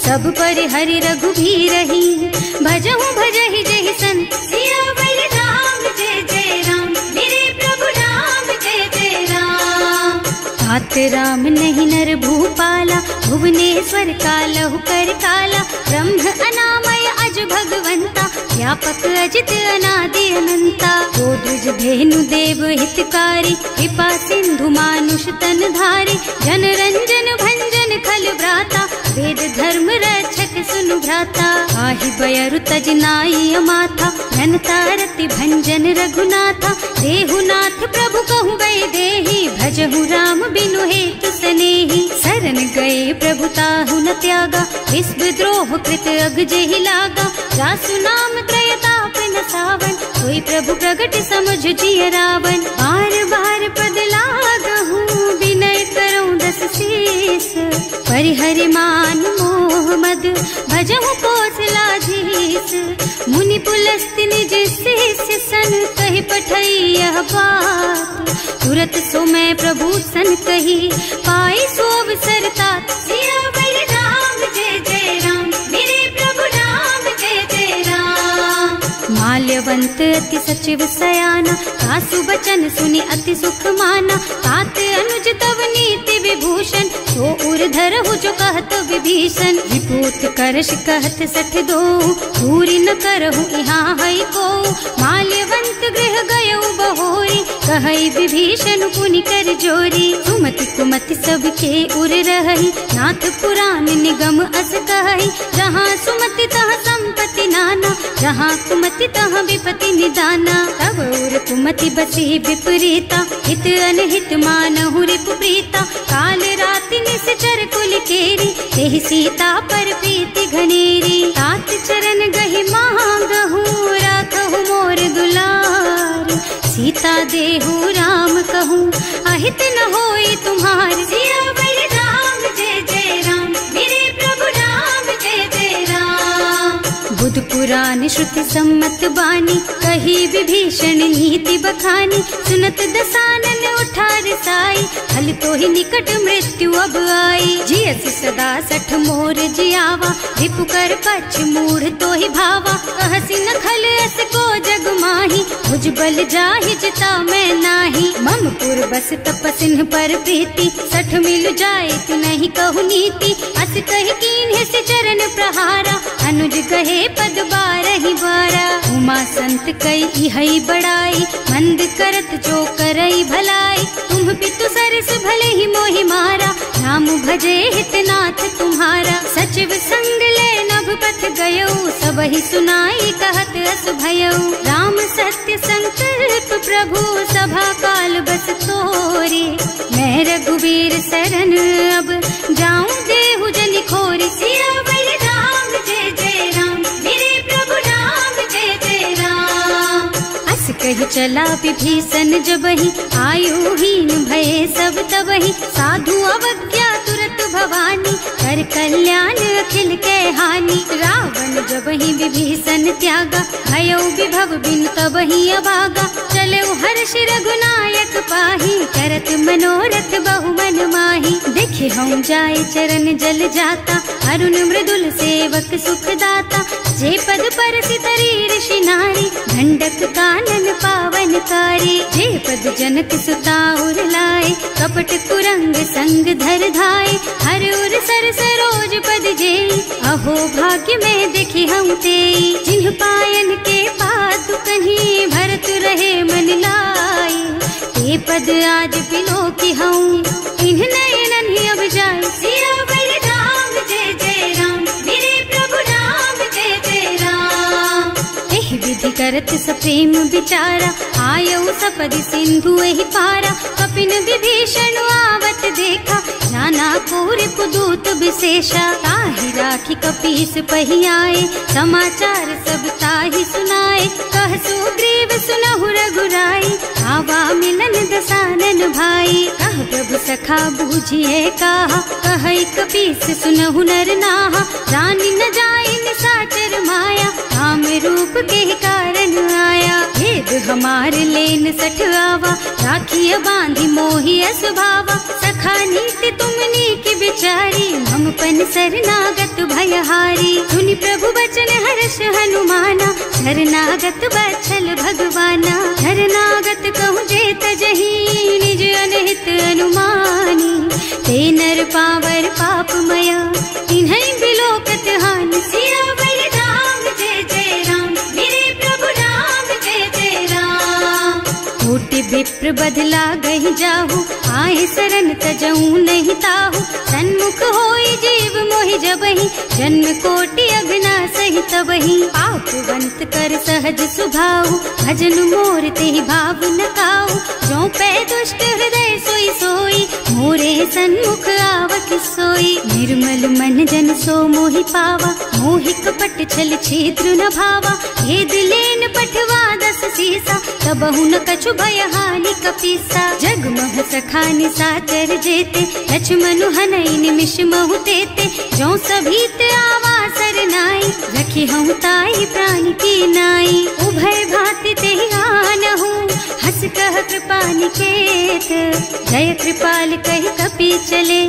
सब पर हरि रघुबीरहि, भजहु भजहि जहि संत। सियावर राम जय जय राम, मेरे प्रभु राम जय जय राम। तात राम नहीं नर भूपाला, भुवनेश्वर कालहु कर काला। ब्रह्म अनामय अज भगवंता, व्यापक अजित अनादि अनंता। गोद्विज धेनु देव हितकारी, कृपा सिंधु मानुष तन धारी। जन रंजन भंजन खल भ्राता, वेद धर्म रक्षक सुनु भ्राता। आहि बयरु तज नाई अमाथा, घनता रति भंजन रघुनाथा। देहुनाथ प्रभु कहूँ गए देहि, भजहु राम बिनु हेतु सनेहि। शरण गए प्रभु ताहु न त्यागा, विश्व द्रोह कृत अग जेहि लागा। जासु नाम त्रयताप न सावन, कोई प्रभु प्रगट समझ जिय रावण। बार बार पद लागहु, विनय करऊँ दस शीस। परिहरि मान मोह मद, भजहु कौशलाधीश। मुनि पुलस्त्य निज शिष्य सन, कहि पठई यह बात। तुरत सो मैं प्रभु सन कही, पाई सो अवसर तात। सियावर राम जय जय राम, मेरे प्रभु राम जय जय राम। माल्यवंत अति सचिव सयाना, सासु बचन सुनि अति सुख माना। तात अनुज तव नीति विभूषण, सो उर धरहु जो कहत विभीषण। विभूत करश कहत सठ दो, पूरी न करहु यहाँ है को। माल्यवंत गृह गयौ बहोरी, कहई विभीषण पुनि कर जोरी। सुमति कुमति सबके उर रही, नाथ पुराण निगम अस कहई। जहाँ सुमति तहाँ संपत्ति नाना, जहाँ कुमति तहाँ विपत्ति निदाना। तब उर कुमति बसी विपरीता, हित अनहित मानहु रिपु प्रीता। काल राति निश्चर कुल केरी, तेहि सीता पर प्रीति घनेरी। तात चरण गहि मांगहु, राखहु मोर दुलार। सीता देहु राम कहूँ अहित न होई तुम्हार। सियावर राम जय जय राम, मेरे प्रभु राम जय जय राम। बुध पुराण श्रुति सम्मत बानी, कही विभीषण नीति बखानी। सुनत दसानन उठा रसाई, हल तो ही निकट मृत्यु अब आई। जियसि सदा सठ मोर जियावा, रिपु कर पछ मूढ़ तो ही भावा। कहसि न खल अस को जग माही, भुज बल जाहि जिता मैं नाही। मम पुर बस तपसिन पर प्रीति, सठ मिल जाए तु नहीं कहु नीति। अस कहि कीन्हे से चरण प्रहारा, अनुज कहे पद बारहि बारा। उमा संत कई इहै बड़ाई, मंद करत जो करई भलाई। तुम पितु सरस भले ही मोहि मारा, नाम भजे हितनाथ तुम्हारा। सचिव संग ले नभ पथ गयो, सबहि सुनाई कहत अस भयो। राम सत्य संकल्प प्रभु, सभा काल बस तोरे। मैं रघुवीर सरन अब, जाऊं देहु जनि खोरि। सियावर राम जय जय राम, मेरे प्रभु राम जय जय राम। अस कहि चला विभीषण जबहि, आयुहीन भये सब तबहि। साधु अवज्ञा तुरत भवानी, कर कल्याण अखिल के हानि। रावण जबहि विभीषण त्यागा, भयो विभव बिनु तबहि अभागा। चलऊ हर्ष रघुनायक पाहि, करत मनोरथ बहु मन माहि। देखे हम जाय चरण जल जाता, अरुण मृदुल सेवक सुख दाता। जे पद परसि तरी ऋषि नारी, दंडक कानन पावन कारी। जे पद जनक सुता उर लाए, कपट कुरंग संग धर धाय। हर उर सर सरोज पद जेई, अहो भाग्य में देखी हम तेई। जिन्ह पायन के पादु कन्ही, भरत रहे मन लाई। ते पद आज बिलो की हूँ, इन्ह नयनन ही अब जाए। सियावर राम जय जय राम, मेरे प्रभु राम जय जय राम। एहि विधि करत सप्रेम विचारा, आयऊ सपदि सिंधु एहि पारा। कपिन विभीषण आवत देखा, नाना कोर कुदूत विशेषा। ताहि राखी कपीस पहि आए, समाचार सब ताहि सुनाए। कह सुग्रीव सुनहु रघुराई, आवा मिलन दसानन भाई। कह प्रभु सखा बूझिए कहा, कहै कपीस सुनहु नर नाहा। रानी न जाए निशाचर माया, काम रूप के कारण आया। भेद हमार लेन सठ आवा, राखिय बांधी मोहि स्वभावा। सखा नीति तुमनी की बिचारी, हम पन शरणागत भयहारी। सुनि प्रभु बचन हर्ष हनुमाना, शरणागत बत्सल भगवाना। शरणागत कहूँ जेत जही, निज अनहित अनुमानी। ते नर पावर पापमया, तिन्है बिलोकत हानि। सियावर राम जय जय राम, मेरे प्रभु राम जय जय राम। कोटि विप्र बदला गहि जाहु, आए शरण तजऊ नहीं ताहु। सन्मुख होई जीव मोहि जबहि, जन्म कोटि अघनासहि तबहि। पापवंत कर सहज सुभाऊ, भजन मोर तेहि भाव न काऊ। जो पै दुष्ट हृदय सोई सोई, मोरे सन्मुख आवत सोई। निर्मल मन जन सो मोहि पावा, मोहि कपट छल छिद्र न भावा। भेद लेन पठवा दस सीसा, तबहु न कछु भय हानि कपीसा। जगमह सखा निशाचर जेते, लक्ष्मनु हनई निमिष महु तेते। जो सभीत आवा सरनाई, रखी हूँ ताई प्राण की नाई। उभय भांति तेहि आनहु, हस कह कृपा निकेत। जय कृपाल कहि कपि चले,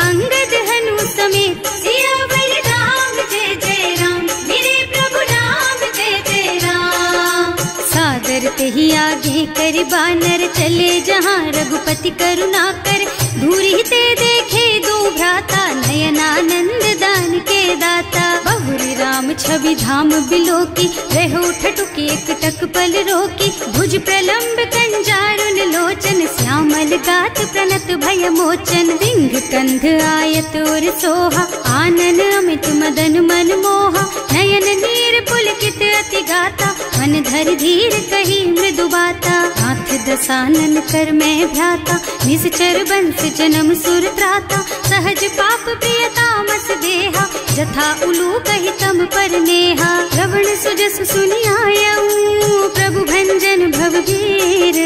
अंगद हनु समेत। सियावर राम जय जय राम, मेरे प्रभु राम जय जय राम। सादर तेहि आगे कर बानर, चले जहाँ रघुपति करुणा कर। दूरी ते देखे दो भ्राता, नयनानंद दान के दाता। बहुरी राम छवि धाम बिलोकी, रहो ठठुकी एक टक पल रोकी। भुज प्रलंब कंजारुन लोचन, श्यामल ताल गात प्रणत भय मोचन, सिंह कंध आयत और सोहा, आनन अमित मदन मन मोहा, नयन नीर पुलकित अति गाता, मन धर धीर कही मृदु बाता, हाथ दसानन कर मैं भ्राता, निश्चर बंस जन्म सुर त्राता, सहज पाप प्रिय तामस देहा, जथा उलू कही तम पर नेहा, श्रवण सुजस सुनि आयऊ प्रभु भंजन भव भीर,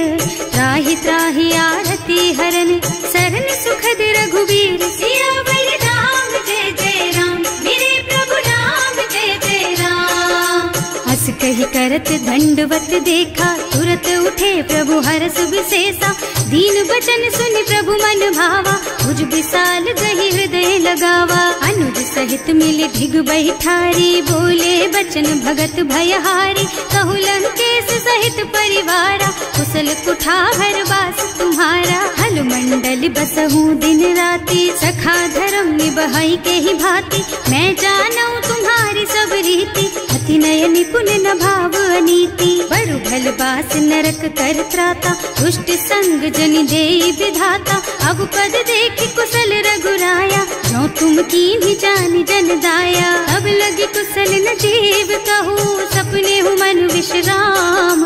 त्राहि त्राहि आरती हरन सरन सुखद रघुबीर, सियावर राम जय जय राम, मेरे प्रभु राम जय जय राम। हस कही करत दंडवत देखा, तुरत उठे प्रभु हरस विशेषा, दीन बचन सुनि प्रभु मन भावा, भुज विशाल दही हृदय लगावा, अनुज सहित मिली भिग बैठारी, बोले बचन भगत भयहारी, कहु लंकेश सहित परिवारा, कुशल कुठार वास तुम्हारा, हल मंडल बसहु दिन राति, सखा धर्म निबहई के ही भांति, मैं जानऊ तुम्हारी सब रीति, अति नय निपुण न भाव अनीति, बड़ु भल बास नरक कर त्राता, दुष्ट संग जनि देई विधाता, अब पद देखि कुशल रघुराया, जो तुम कीन्ही जानि जन दाया, अब लगी कुशल न जीव कहूँ, सपने हूँ मन विश्राम,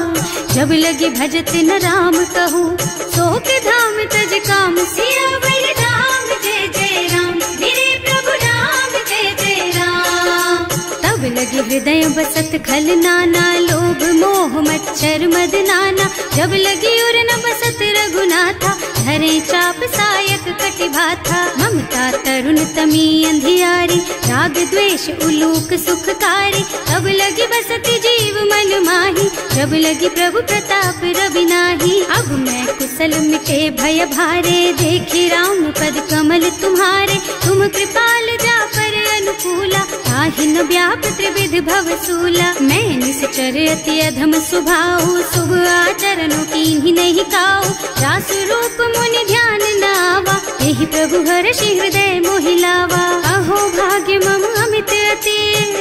जब लगी भजत न राम कहूँ, सो के धाम तज काम, सियावर राम जय जय राम, मेरे प्रभु राम जय जय राम। तब लगी हृदय बसत खल नाना, लोभ मोह मच्छर मद नाना, जब लगी उर न बसत रघुनाथा, धरे चाप सायक कटि भाथा, ममता तरुण तमी अंधियारी, राग द्वेष उलूक सुखकारी, तब लगी बसती जीव मन माही, जब लगी प्रभु प्रताप रवि नाही, अब मैं कुशल मिटे भय भारे, देखी राम पद कमल तुम्हारे, तुम कृपाल जा पर अनुकूला, ताहि न व्याप त्रिविध भव सूला, मैं निश्चर अति अधम स्वभाव, शुभ आचरणों कीन्ही नहीं काऊ, रास रूप मुनि ध्यान नावा, यही प्रभु हर्षि हृदय मोहिलावा, अहो भाग्य मम अमित अति,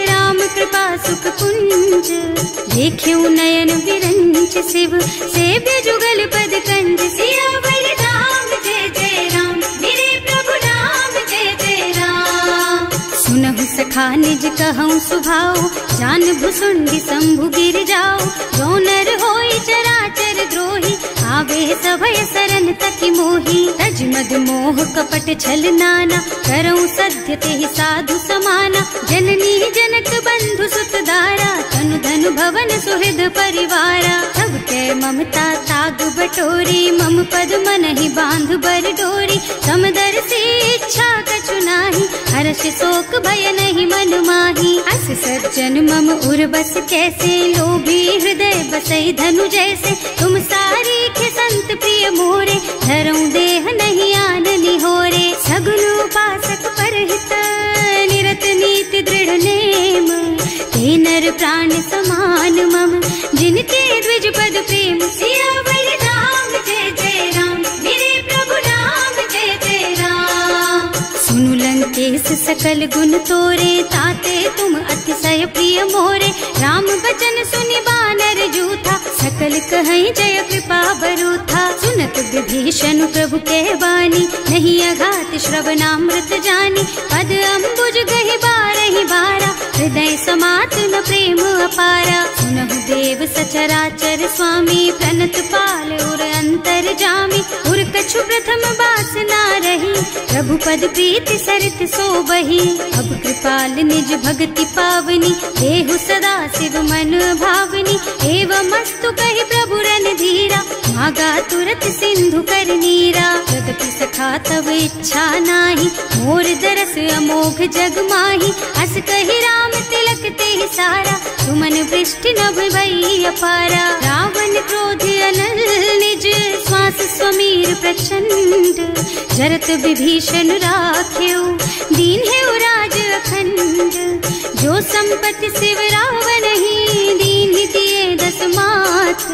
राम कृपा सुख पुंज, देख्यऊ नयन विरंच शिव, सेव्य जुगल पद कंज, सियावर राम जय जय राम, मेरे प्रभु राम जय जय राम। सुनहु सखा निज कहऊँ सुभाऊ, जान भुसुंडी शंभु गिर जाओ, जो नर होई चराचर द्रोही, आवे सभय सरन तकी मोही, तज मद मोह कपट छल नाना, करऊँ सत्य तेहि साधु समाना, जननी जनक बंधु सुत दारा, तनु धनु भवन सुहृद परिवारा, सब के ममता ताग बटोरी, मम पद मन ही बांध बर डोरी, समदर से इच्छा कछु नाही, हर्ष शोक भय नहीं मन माही, अस सज्जन मम उर बस कैसे, लोभी हृदय बसई धनु जैसे, तुम सारी के संत प्रिय मोरे, धरऊं देह नहीं आन निहोरे, सगुन उपासक परहित, निरत नीति दृढ़ नेम, ते नर प्राण समान मम, जिनके द्विज पद प्रेम, सियावर राम जय जय राम, मेरे प्रभु राम जय जय राम। सुनु लंकेश सकल गुण तोरे, ताते तुम अतिशय प्रिय मोरे, राम बचन सुनि बानर जूथा, सकल कहई जय कृपा बरूथा, सुनत विभीषण प्रभु के वाणी, नहीं अघात श्रवणामृत जानी, पद अम्बुज गहि बारहि बारा, हृदय समात न प्रेम अपारा, सुनहु देव सचराचर स्वामी, प्रणत पाल उर अंतर जामी, उर कछु प्रथम बास ना रही, प्रभु पद प्रीति सरित सो बही, अब कृपाल निज भक्ति पावनी, देहु सदा शिव मन भावनी, एवं मस्तु कहि प्रभु रन धीरा, मागा तुरत सिंधु कर नीरा, जगति सखा तब इच्छा नाही, मोर दरस अमोघ जग माही, अस कहि राम तिलक तेहि सारा, सुमन वृष्टि नभ भई अपारा, रावण क्रोध अनल निज, श्वास स्वमीर प्रचंड, जरत विभीषण राख्यो, दीन है राज अखंड, जो संपत्ति शिव रावण ही, दीन दिए दस माथ,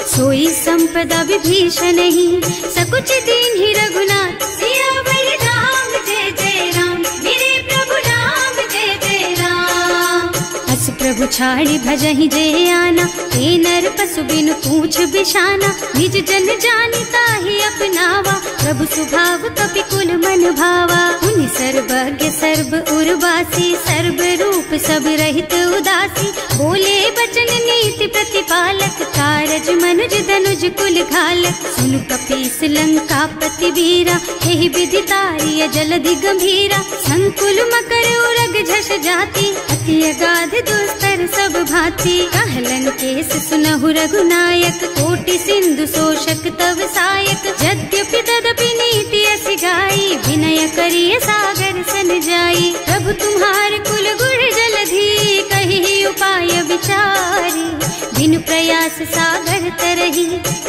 सोई संपदा विभीषण ही, सकुच दीन ही रघुनाथ, सियावर राम जय जय राम, मेरे प्रभु राम जय जय राम। अस प्रभु छाड़ी भजहि जय आना, हे नर पशु बिनु पूछ बिशाना, निज जन जानि ताहि अपनावा, प्रभु स्वभाव कपिकुल मन भावा। उन सर्वज्ञ सर्व उर्वासी, सर्व रूप सब रहित उदासी, बोले बचन नीति प्रतिपालक, कारज मनुज धनुज कुल घालक। सुनु कपीस लंका पति वीरा, यही विधि तारिय जलधि गंभीरा। संकुल मकर उरग झष जाति, अति अगाध दुस्तर सब भांति। कहलन केस सुनहु रघुनायक, कोटि सिंधु शोषक तव सायक। यद्यपि तदपि नीति अस गाई, विनय करिय सागर सन जाई। प्रभु तुम्हार कुल गुण जलधि, कही उपाय विचारी। बिनु प्रयास सागर तरही,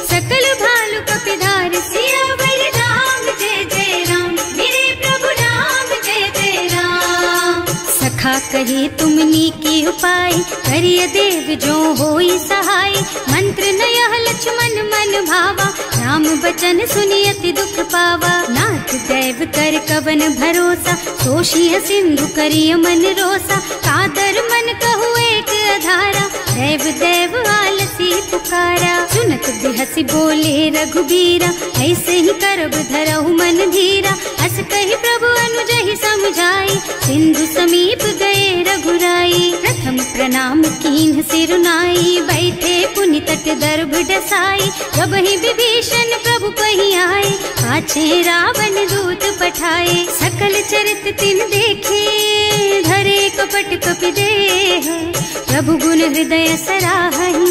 सकल भालु कपिधार। सियावर राम जय जय राम, मेरे प्रभु राम जय जय राम। सखा कही तुमनी की उपाय, करिय देव जो होई सहाय। मंत्र नयह लक्ष्मण मन भावा, राम बचन सुनि अति दुख पावा। नाथ दैव कर कवन भरोसा, तोषिय सिंधु करिय मन रोसा। कादर मन कहु एक अधारा, देव देव आलसी पुकारा। सुनत बिहसी बोले रघुबीरा, ऐसे ही करब धरहु मन धीरा। अस कही प्रभु अनुजहि समझाई, सिंधु समीप गए रघुराई। प्रथम प्रणाम कीन्ह सिरुनाई, बैठे पुनि तट दर्भ डसाई। जब ही विभीषण प्रभु पही आए, पाछे रावण दूत पठाए। सकल चरित तिन देखे, धरे कपट कपि देह। प्रभु गुण हृदय सराहहि,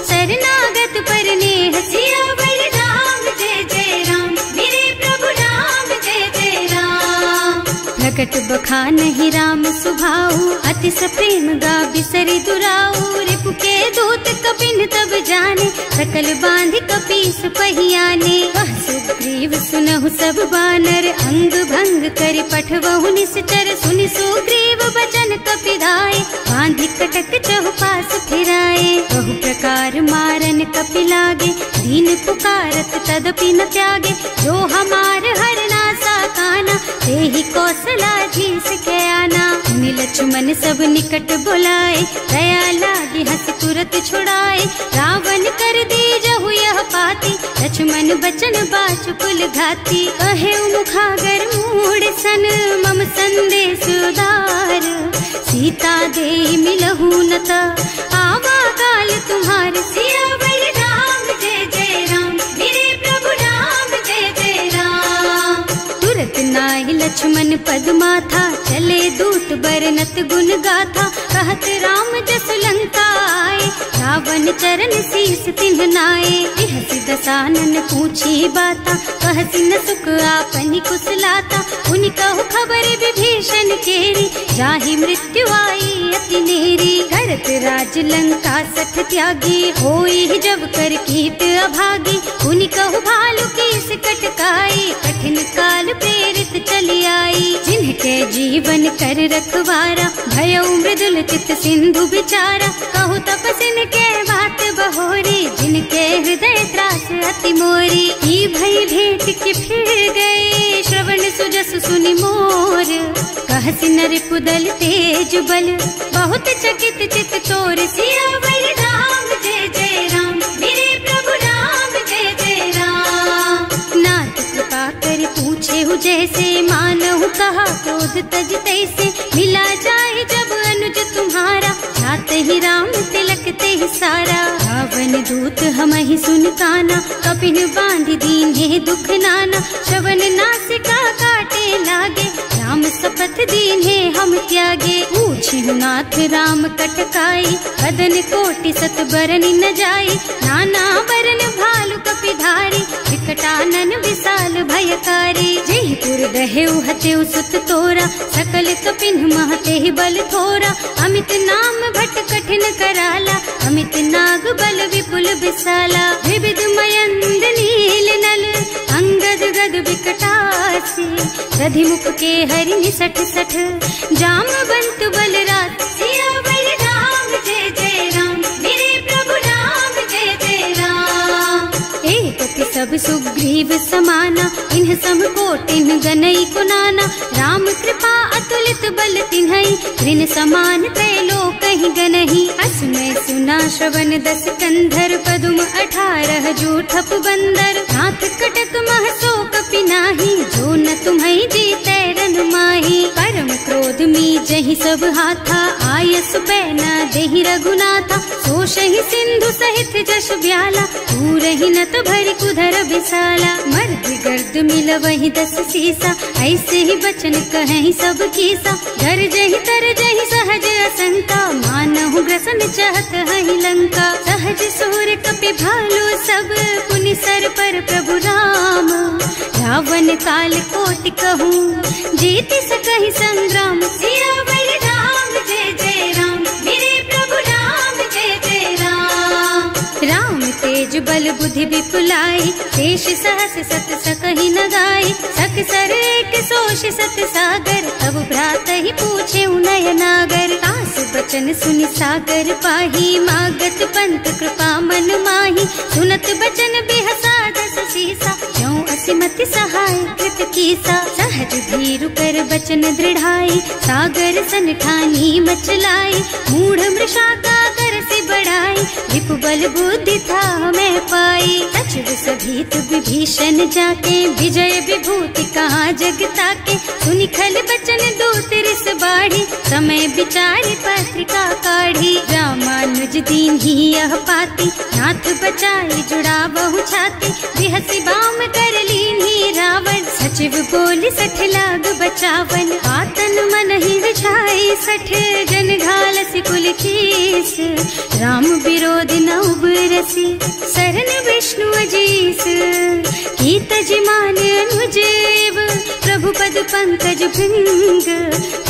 शरणागत पर नेह। सियावर राम जय जय राम, मेरे प्रभु राम जय जय राम। प्रकट बखानहि राम सुभाऊ, अति सप्रेम गा बिसरि दुराऊ। रिपु के दूत कपिन तब जाने, सकल बांध कपीस पहियाने। वह सुग्रीव सुनहु सब बानर, अंग भंग कर पठवहु निश्चर। सुनि सुग्रीव बचन कपिधाय, बांधि कटक चहुपास फिराए। बहु प्रकार मारन कपि लागे, दीन पुकारत तदपि न त्यागे। जो हमार हरना साकाना, तेहि कौशलाधीश के आना। मुनि लक्ष्मण सब निकट बुलाए, दया लागी हंस तुरत छुड़ाए। रावण कर दीजहु यह पाती, लक्ष्मण बचन बाचुकुल घाती। कहे मुखागर मूढ़ सन, मम संदेश उदार। सीता दे मिलहु न ता, आवा काल तुम्हार। सियावर राम जय जय राम, मेरे प्रभु राम जय जय राम। तुरत नाहि लक्ष्मण पद माथा, चले दूत बरनत गुण गाथा। कहत राम जस लंका आए, रावण चरण शीस तिन्ह नाए। बिहसि दसानन पूछी बाता, कहसि न सुख आपनि कुशलाता। उनि कहु खबर विभीषण केरी, जाहि मृत्यु आई अति नेरी। करत राज लंका सठ त्यागी, होई जब कर कीट अभागी। उनि कहु भालु कीस कटकाई, कठिन काल प्रेरित चली आई। जिनके जीवन कर रखवारा, भयउ मृदुल चित सिंधु बिचारा। कहु तपसिन के बात बहोरी, जिनके हृदय त्रास अति मोरी। ई भई भेंट के फिर गए, श्रवण सुजस सुनि मोर। कहसि नर कुदल तेज बल, बहुत चकित चित तोर। सियावर राम जय जय राम, मेरे प्रभु राम जय जय राम। नाथ कृपा कर पूछे हु जैसे, मानहु कहा क्रोध तज तैसे। मिला जाए जब अनुज तुम्हारा, जात ही राम तिलक ते सारा। रावण दूत हमहि सुन काना, कपिन बांधि दीन्हे दुख नाना। श्रवण नासिका काटे लागे, राम शपथ दीन्हे हम त्यागे। पूछिहु नाथ राम कटकाई, बदन कोटि सत बरनि न जाई। नाना बरन भालु कपिधारी, विकटानन विशाल भयकारी। जयपुर दहेउ हतेउ सुत तोरा, सकल कपिन महते बल थोरा। अमित नाम भट कठिन कराला, अमित नाग बल विपुल विशाला। विविध मयंद नील नल, अंगद गद विकटासी। दधिमुख के हरि निसठ सठ, जामवंत बलराज। सियावर राम जय जय राम, मेरे प्रभु राम जय जय राम। एक सब सुग्रीव समाना, इन्ह सम कोटिन गनई कुनाना। राम कृपा अतुलित बल तिन्हई, ऋण समान त्रैलोकहि गनहि। असुनै सुना श्रवण दस कंधर, पदुम 18 जूठप बंदर। नाथ कटक नाही, जो न तुम्हें जीते रन माही। परम क्रोध मी जही सब हाथा, आयस बैना देहि रघुनाथा। सोशहि सिंधु सहित जश ब्याला, पूरहि नत भरि कुधर बिसाला। मर्द गर्द मिल वही 10 सीसा, ऐसे ही बचन कहीं सब कीसा। डर जही तर जही सहज असंका, मानहु ग्रसन चाहत हहि लंका। सहज सूर कपि भालू सब, पुनि सर पर प्रभु राम। रावण काल कोटि कहूँ, जीति सकहि संग्राम। सियावर राम जय जय राम, मेरे प्रभु राम जय जय राम। राम तेज बल बुद्धि विपुलाई, शेष सहस सत सकहि न गाई। सक सर एक सोष सत सागर, तब भ्रात ही पूछे उनय नागर। आस बचन सुनि सागर पाही, मागत पंत कृपा मन माही। सुनत बचन बिहसा 10 सीसा, ज्यों असिमति सहाय कृत कीसा। सहज धीरु कर बचन दृढ़ाई, सागर सन ठानी मचलाई। मूढ़ मृषा का कर से बढ़ाई, विपु बल बुद्धि था मैं पाई। सचिव सभीत विभीषण जाके, विजय विभूति कहाँ जग ताके। सुनि खल बचन दूत रिस बाढ़ी, समय विचारि पत्रिका काढ़ी। रामानुज दीन ही यह पाती, नाथ बचाई जुड़ा बहु छाती। बिहसी बाम कर लीन्ही रावण, सचिव बोली 60 लाग बचावन। आतन मन ही विछाई 60, जन घालसी कुल कीस। राम विरोध न उबरसी, शरण विष्णु अजीस। कीत जिमान अनुजेव, प्रभु पद पंकज भृंग।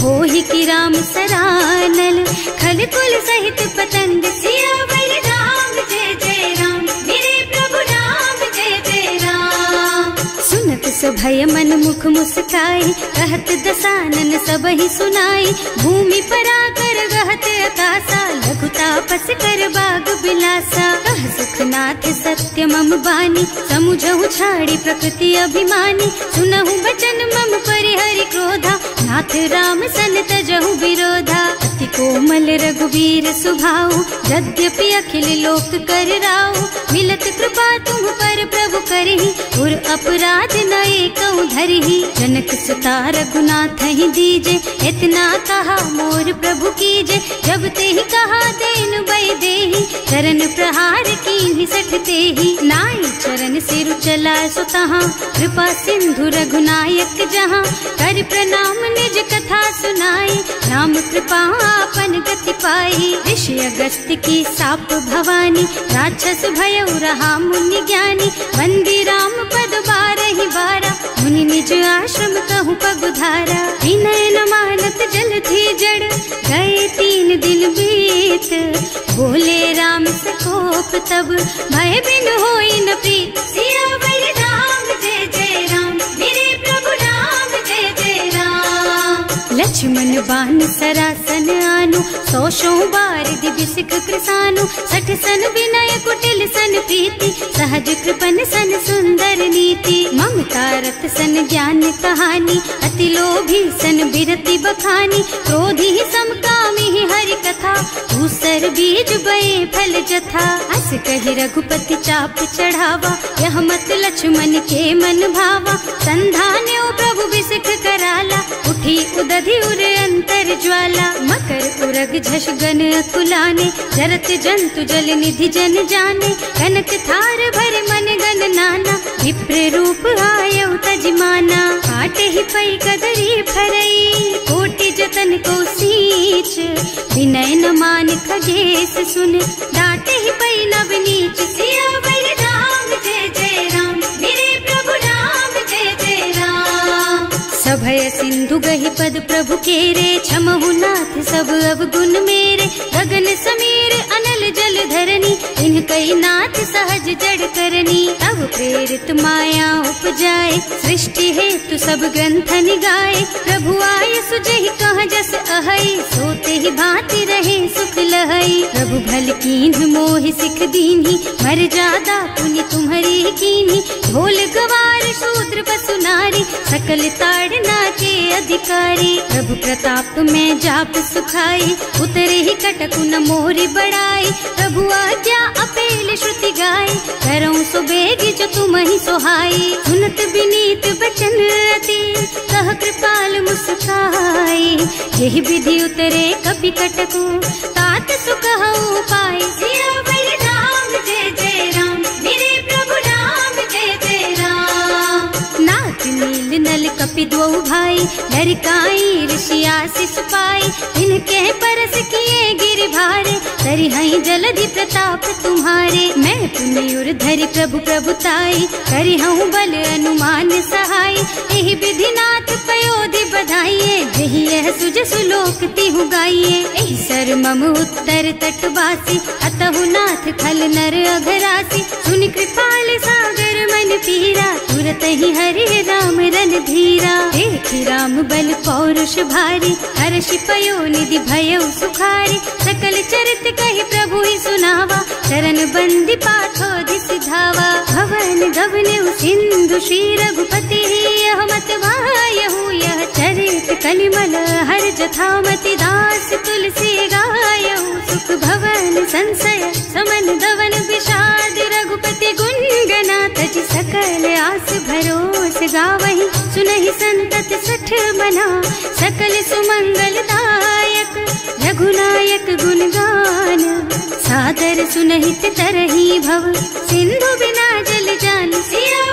होहि की राम सरानल, खल कुल सहित पतंग। सियावर राम जय जय राम, मेरे प्रभु राम जय जय राम। सुनत सभय मन मुख मुस्काई, कहत दसानन सब ही सुनाई। भूमि पराकर गहत अकासा, लघु तापस कर बाग बिलासा। कह सुखनाथ सत्य मम बानी, समुझहु छाड़ी प्रकृति अभिमानी। सुनहु बचन मम परिहरि क्रोधा, नाथ राम सन तजहु विरोधा। अति कोमल रघुवीर सुभाऊ, यद्यपि अखिल लोक कर राऊ। मिलत कृपा तुम पर प्रभु करहि, और अपराध न एकउ धरहि। जनक सुता रघुनाथ ही दीजे, इतना कहा मोर प्रभु कीजे। जब ते ही कहा देन बई देहि, चरण प्रहार कीन्हि 60 तेहि। नाई चरण सिरु चला सुतहाँ, कृपा सिंधु रघुनायक जहाँ। कर प्रणाम निज कथा सुनाई, राम कृपा आपन गति पाई। ऋषि अगस्त्य की साप भवानी, राक्षस भयउ रहा मुनि ज्ञानी। वंदी राम पद 12 बारा, मुनि निज आश्रम कहूँ पगुधारा। विनय न मानत जल थी जड़, गए 3 दिन बीत। बोले राम से कोप तब, भय बिन होई न प्रीत। सियावर राम जय जय राम, मेरे प्रभु राम जय जय राम। लक्ष्मण बान सरासन आनु, 100 बार दिव्य सिख कृसानु। 60 सन विनय कुटिल सन प्रीति, सहज कृपन सन सुंदर नीति। ममता रत सन ज्ञान कहानी, अति लोभी सन बिरति बखानी। क्रोधी ही समकामी ही हरि कथा, दूसर बीज बये फल जथा। अस कहि रघुपति चाप चढ़ावा, यह मत लक्ष्मण के मन भावा। संधान्यो प्रभु बिसिख कराला, उठी उदधि उर अंतर ज्वाला। मकर उरग झष गन अकुलाने, जरत जंतु जल निधि जन जाने। कनक थार भर मन गन नाना, विप्र रूप आयउ तजमाना। काटे ही पई कदरी फरई, कोटि जतन को सींच। विनय न मान खगेश सुन, डांटे ही पई नव नीच। सियावर राम जय जय राम, मेरे प्रभु राम जय जय राम। सभय सिंधु गहि पद प्रभु केरे, क्षमहु नाथ सब अवगुण मेरे। गगन समीर अनल जल धरनी, इन्ह कई नाथ सहज जड़ करनी। तब प्रेरित माया उपजाए, सृष्टि हेतु सब ग्रंथ निगाए। प्रभु आय सुजहि कह जस अहै, सोते ही भांति रहे सुख लहै। प्रभु भल कीन्ह मोहि सिख दीन्ही, मर्यादा पुनि तुम्हरी कीन्ही। ढोल गवार शूद्र पशु नारी, सकल ताड़ना के अधिकारी। प्रभु प्रताप में जाप सुखाई, उतरे ही कटकु न मोरी बढ़ाई। प्रभु आज्ञा अपेल श्रुति गाय, करऊं सो बेगी जो तुम ही सोहाई। सुनत विनीत बचन अति, कह कृपाल मुस्काई। यही विधि उतरे कपि कटकु, तात सुख हऊ पाई। सियावर राम जय जय राम, मेरे प्रभु राम जय जय राम। नाथ नील नल कपि दो भाई, लरिकाई ऋषि आशीष पाई। इनके परस किए गिर भारे, तरि हई जलधि प्रताप तुम्हारे। मैं पुण्य धरि प्रभु प्रभुताई, करि हूँ बल अनुमान सहाय। यही विधि नाथ पयोधि बधाइए, जही यह सुज सुलोक तिहु गाइए। एहि सर मम उत्तर तटवासी, अतहु नाथ खल नर अघरासी। सुनि कृपाल सागर मन पीरा, तुरत ही हरि राम रन धीरा। देखि राम बल पौरुष भारी, हर्ष पयो निधि भयो सुखारी। सकल चरित कहि प्रभु ही सुनावा, चरण बंदी पाथोधि सिधावा। भवन गवनु सिंधु श्री रघुपति, यह मत वायहु यह चरित कलिमल हर जथामति। दास तुलसी गायहु, सुख भवन संशय समन दवन विषाद। रघुपति गुण गना तज सकल आस भरोस गावहि। सुनहि संतत सठ मना, सकल सुमंगल दायक। रघुनायक गुण गान, सादर सुनहित तरहि भव। सिंधु बिना जल जान, सिया